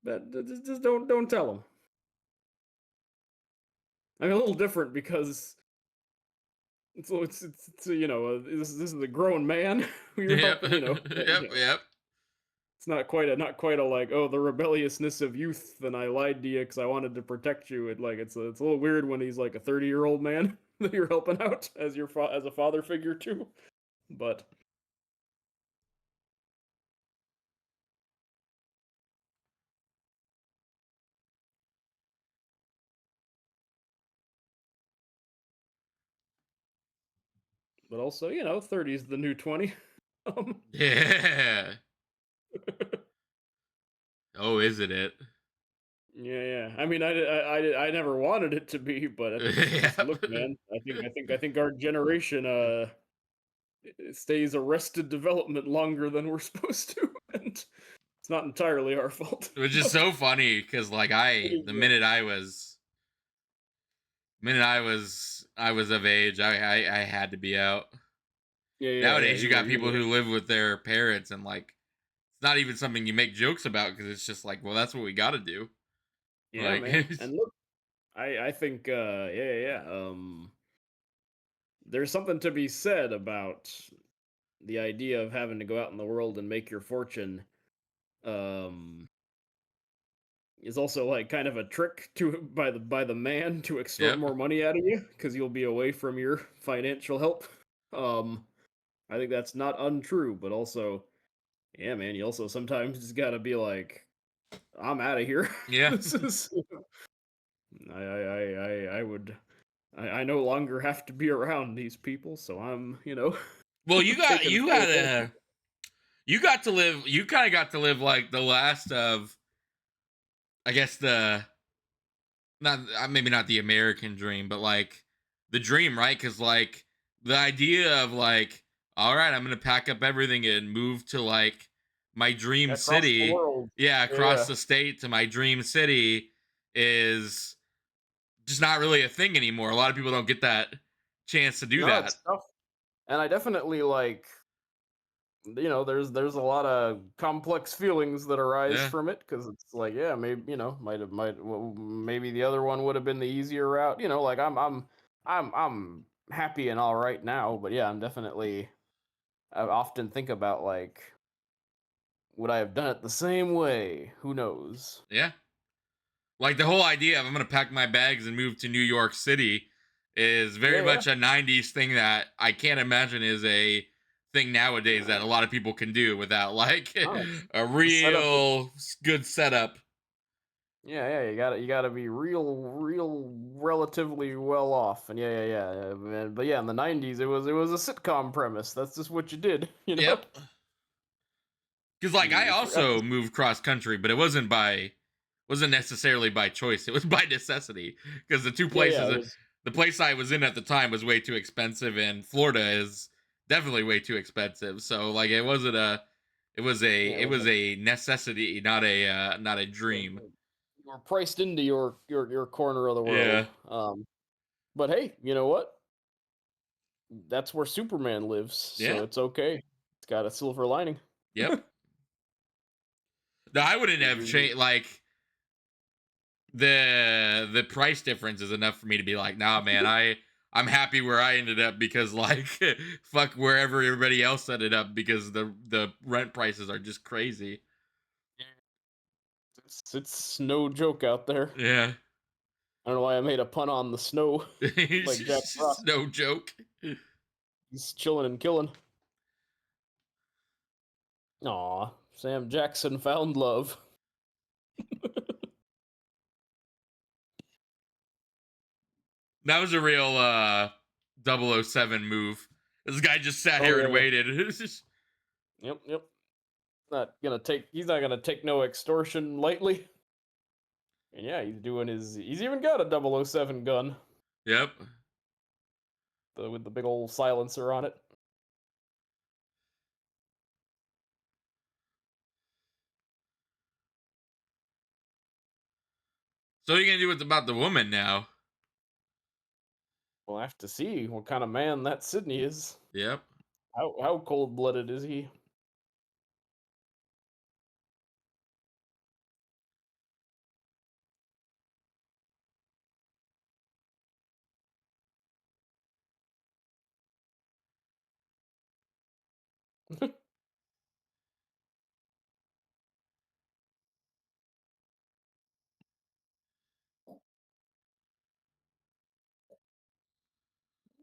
Just don't tell him. I mean, a little different because you know, this is a grown man who you're Yep. helping, you know. Yep. Yeah. Yep. It's not quite a like, oh, the rebelliousness of youth and I lied to you because I wanted to protect you. It's a little weird when he's like a 30-year-old man that you're helping out as as a father figure too. But also, you know, 30 is the new 20. Um, Yeah. Oh, isn't it? yeah, yeah. I mean, I never wanted it to be, but it's just Yep. look, man. I think our generation stays arrested development longer than we're supposed to, and it's not entirely our fault. Which is But so funny because, like, it I is, the minute I was of age, I had to be out. yeah, yeah, yeah. Nowadays, you got You people were, who live with their parents, and like, it's not even something you make jokes about because it's just like, well, that's what we got to do. yeah, Like, man. And look, I think, yeah, yeah, yeah. There's something to be said about the idea of having to go out in the world and make your fortune. Um, is also like kind of a trick to by the man to extort yep, more money out of you because you'll be away from your financial help. Um, I think that's not untrue, but also, yeah, man, you also sometimes just gotta be like, I'm out of here. yeah. This is I would I no longer have to be around these people, so I'm, you know, Well, taking full advantage. you got to live, you kind of got to live like the last of, I guess the not maybe not the American dream, but like the dream, right? Because like the idea of like, all right, I'm gonna pack up everything and move to like my dream Across the city, world. yeah, Yeah, across yeah. the state to my dream city is just not really a thing anymore. A lot of people don't get that chance to do No, that. it's tough. And I definitely like, you know, there's a lot of complex feelings that arise Yeah, from it because it's like, yeah, maybe, you know, might well, maybe the other one would have been the easier route. You know, like I'm happy and all right now, but yeah, I'm definitely, I often think about like, would I have done it the same way? Who knows? yeah. Like the whole idea of I'm gonna pack my bags and move to New York City is Yeah, very yeah. much a '90s thing that I can't imagine is a thing nowadays that a lot of people can do without like No, a the setup is, real good setup. yeah, yeah. You gotta be real, relatively well off, and yeah, yeah, yeah. But yeah, in the '90s, it was a sitcom premise. That's just what you did, you know. Yep. Because like I You forgot also this. moved cross country, but it wasn't necessarily by choice. It was by necessity because the two Yeah, yeah. places It was. the place I was in at the time was way too expensive, and Florida is definitely way too expensive. So like Yeah, it was a necessity, not a yeah, dream. you were priced into your corner of the world. Yeah. But hey, you know what? That's where Superman lives, so Yeah. it's okay. It's got a silver lining. Yep. No, I wouldn't have You- changed like the price difference is enough for me to be like, nah, man, I'm happy where I ended up because like fuck wherever everybody else ended up because the rent prices are just crazy. it's no joke out there. Yeah. I don't know why I made a pun on the snow, It's like Jack just Frost. no joke. He's chilling and killing. Aw. Sam Jackson found love. That was a real 007 move. This guy just sat Oh here yeah, and yeah. waited. It's just- Yep, yep. He's not gonna take no extortion lightly. And yeah, he's even got a 007 gun yep. with the big old silencer on it. So what are you gonna do with about the woman now? We'll have to see what kind of man that Sydney is. Yep. How cold blooded is he?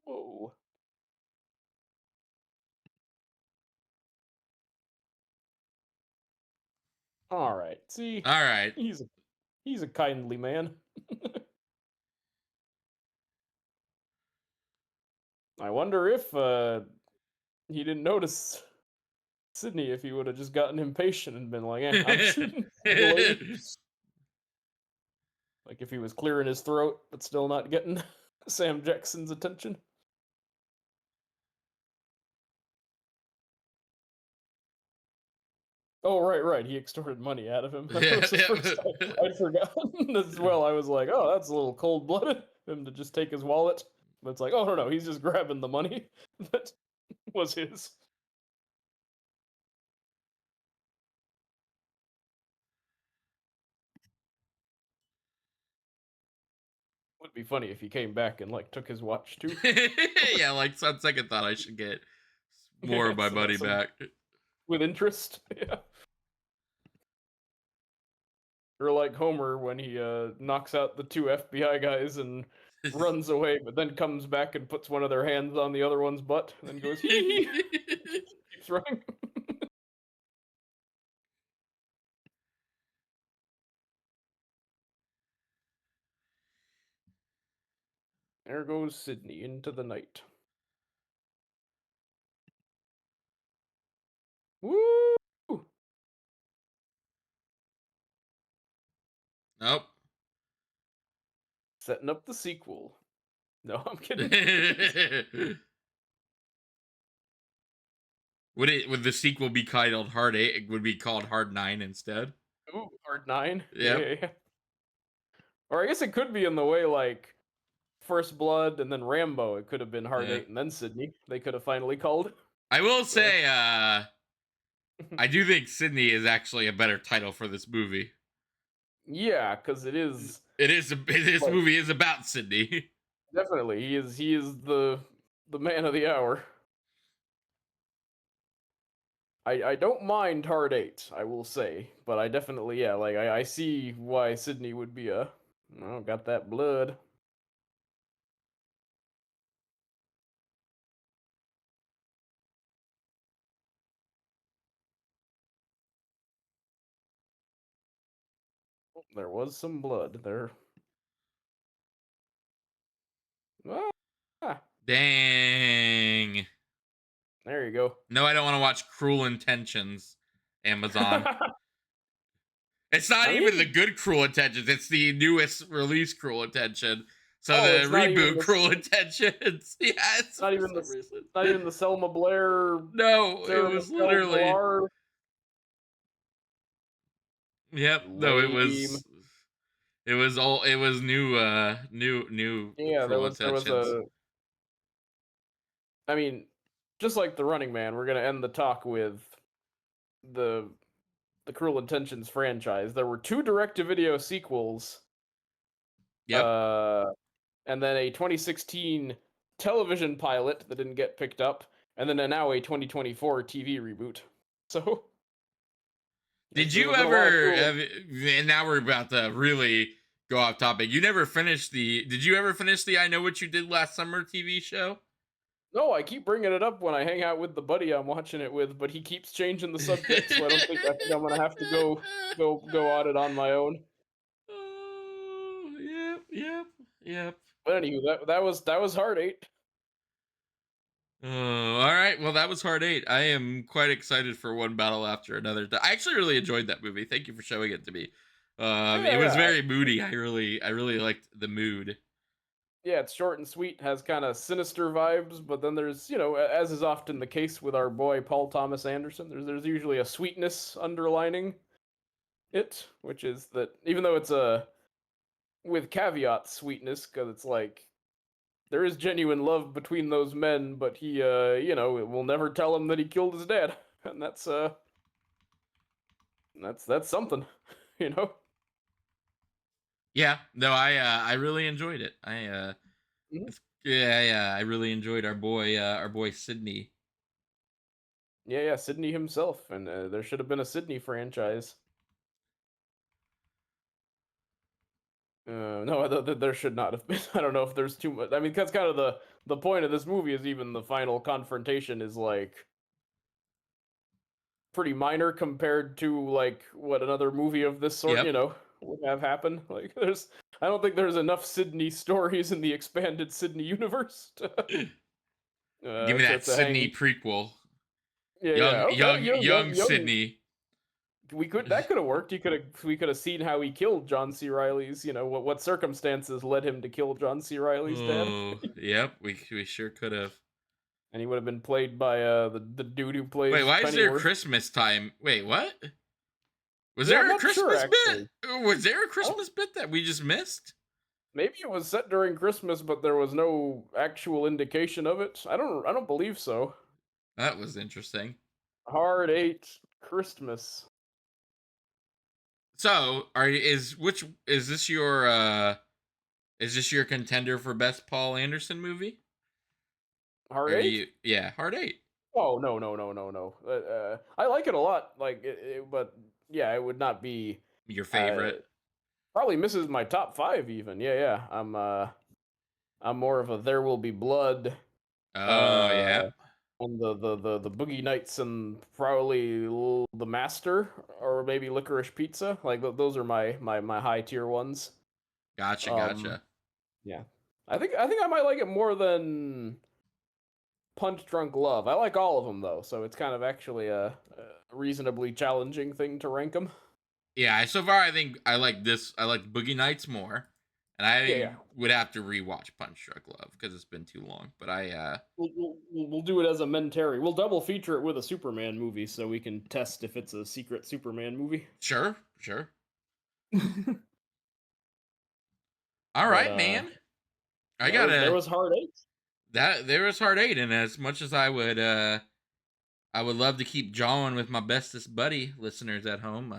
Whoa. All right. See, All right. he's a he's a kindly man. I wonder if he didn't notice Sydney if he would have just gotten impatient and been like, I'm shooting the lady. Like if he was clearing his throat but still not getting Sam Jackson's attention. Oh, right, right. He extorted money out of him. That yeah. was the first time I'd forgotten as well. I was like, oh, that's a little cold blooded. Him to just take his wallet. But it's like, oh, no, no. He's just grabbing the money that was his. Would be funny if he came back and like took his watch too. yeah, like on second thought, I should get more of my money Some back. with interest. Yeah. Or like Homer when he knocks out the two FBI guys and runs away, but then comes back and puts one of their hands on the other one's butt, and then goes hee hee. Keeps running. There goes Sydney into the night. Woo! nope. Setting up the sequel. No, I'm kidding. Would the sequel be titled Hard 8? It would be called Hard 9 instead. Ooh, Hard 9. Yeah, Yep. yeah, yeah. Or I guess it could be in the way like First Blood and then Rambo. It could have been Hard Yeah. 8 and then Sydney. They could have finally called. I will So say, I do think Sydney is actually a better title for this movie. yeah, because it is This like movie is about Sydney. definitely he is the man of the hour. I don't mind Hard 8, I will say, but I definitely yeah, like I see why Sydney would be a oh, got that blood. There was some blood there. Ah, Dang. there you go. No, I don't want to watch Cruel Intentions, Amazon. It's not I even the mean, good Cruel Intentions. It's the newest release Cruel Intention. So oh, the it's not even reboot the Cruel Intentions. Yes, not for even some reason. not even the Selma Blair, No, it Sarah was Michelle literally. Gellar. Yep. No, it Lame. was. It was all. It was new. New Yeah, Cruel there was Intentions. a. I mean, just like the Running Man, we're gonna end the talk with the the Cruel Intentions franchise. There were two direct-to-video sequels, Yep. uh, and then a 2016 television pilot that didn't get picked up, and then now a 2024 TV reboot. So Did there's you been a lot of ever? cool. And now we're about to really go off topic. You never finished the. Did you ever finish the I Know What You Did Last Summer TV show? No, I keep bringing it up when I hang out with the buddy I'm watching it with, but he keeps changing the subject, so I think I'm gonna have to go on it on my own. Oh, yep, yep, yep. But anywho, that was Hard Eight. Oh, all right. Well, that was Hard Eight. I am quite excited for One Battle After Another. I actually really enjoyed that movie. Thank you for showing it to me. It Yeah, was yeah, very moody. I really liked the mood. yeah. It's short and sweet, has kind of sinister vibes, but then there's as is often the case with our boy Paul Thomas Anderson, there's usually a sweetness underlining it, which is that even though it's a with caveat sweetness, because it's like there is genuine love between those men, but he, will never tell him that he killed his dad, and that's something, you know. Yeah. No, I really enjoyed it. Mhm. Yeah. I really enjoyed our boy Sydney. Yeah, yeah, Sydney himself, and there should have been a Sydney franchise. No, there should not have been. I don't know if there's too much. I mean, that's kind of the point of this movie is even the final confrontation is like pretty minor compared to like what another movie of this sort, Yep. would have happened. Like I don't think there's enough Sydney stories in the expanded Sydney universe Give me that to Sydney hang. prequel. Yeah, yeah. Okay, Young Sydney. We could that could have worked. We could have seen how he killed John C. Riley's. What circumstances led him to kill John C. Riley's dad, Oh, yep. We sure could have. and he would have been played by the dude who Wait, plays why is there Pennyworth. Christmas time? Wait, what? Was Yeah, I'm there a not sure Christmas actually. bit? Was there a I don't Christmas bit that we just missed? Maybe it was set during Christmas, but there was no actual indication of it. I don't believe so. That was interesting. Hard Eight Christmas. So, is this your is this your contender for best Paul Anderson movie? Hard Or do Eight? you yeah, Hard 8. Oh no no no no no. I like it a lot. But yeah, it would not be. Your Uh, favorite? Probably misses my top five even. Yeah yeah. I'm more of a There Will Be Blood. Oh, Uh, yeah. on the Boogie Nights and probably the Master or maybe Licorice Pizza. Like those are my high tier ones. Gotcha, Um, gotcha. yeah, I think I might like it more than Punch Drunk Love. I like all of them though, so it's kind of actually a reasonably challenging thing to rank them. Yeah, so far I think I like Boogie Nights more. And Yeah, yeah. I would have to rewatch Punch Drunk Love because it's been too long. But We'll do it as a mentary. We'll double feature it with a Superman movie so we can test if it's a secret Superman movie. sure, sure. All But right, man. I there gotta was Hard Eight. that there is Hard 8, and as much as I would love to keep jawing with my bestest buddy listeners at home.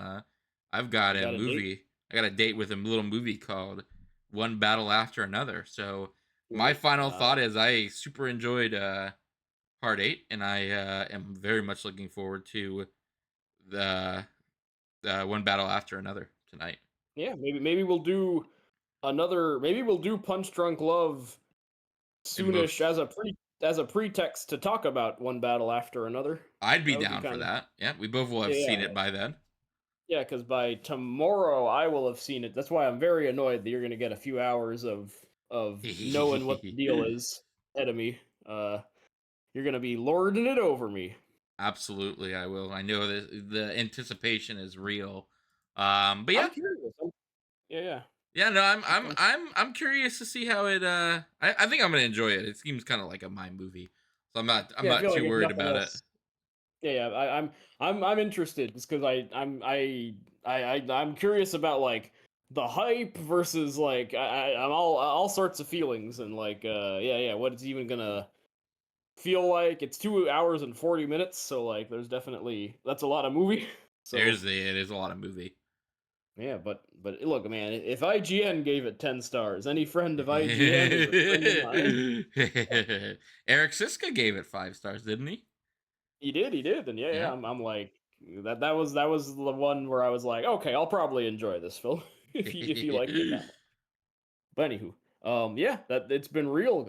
I've got You a got a date? movie. I got a date with a little movie called One Battle After Another. So my Ooh, final thought is I super enjoyed Part 8, and I am very much looking forward to the One Battle After Another tonight. yeah, maybe we'll do another. Maybe we'll do Punch Drunk Love And both, soonish as a pretext to talk about one battle after another. I'd be That would be down for kind of that. Yeah, we both will have yeah, seen yeah, it by then. yeah. Because by tomorrow I will have seen it. That's why I'm very annoyed that you're gonna get a few hours of knowing what the deal is ahead of me. You're gonna be lording it over me. Absolutely, I will. I know that the anticipation is real. But I'm yeah, curious. Yeah, yeah. yeah. No, Okay. I'm curious to see how it. I think I'm gonna enjoy it. It seems kind of like a my movie, so I'm Yeah, I not feel like too if worried nothing about it. else. Yeah, yeah. I'm interested just because I'm curious about like the hype versus like I'm all sorts of feelings and like yeah yeah what it's even gonna feel like. It's 2 hours and 40 minutes, so like there's definitely that's a lot of movie. So It is a lot of movie. yeah, but look, man, if IGN gave it 10 stars, any friend of IGN is a friend of mine. Eric Siska gave it 5 stars, didn't he? He did, and yeah, yeah, Yeah. I'm like that was the one where I was like, okay, I'll probably enjoy this film if you liked it that much. But anywho, yeah, that it's been real.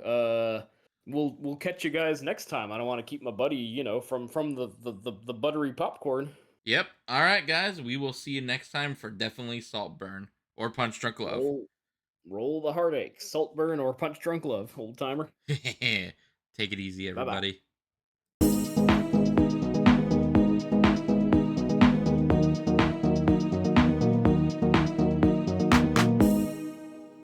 We'll catch you guys next time. I don't want to keep my buddy, from the buttery popcorn. Yep. All right, guys. We will see you next time for definitely Saltburn or Punch Drunk Love. Roll the heartache, Saltburn or Punch Drunk Love, old timer. Take it easy, Bye bye. everybody.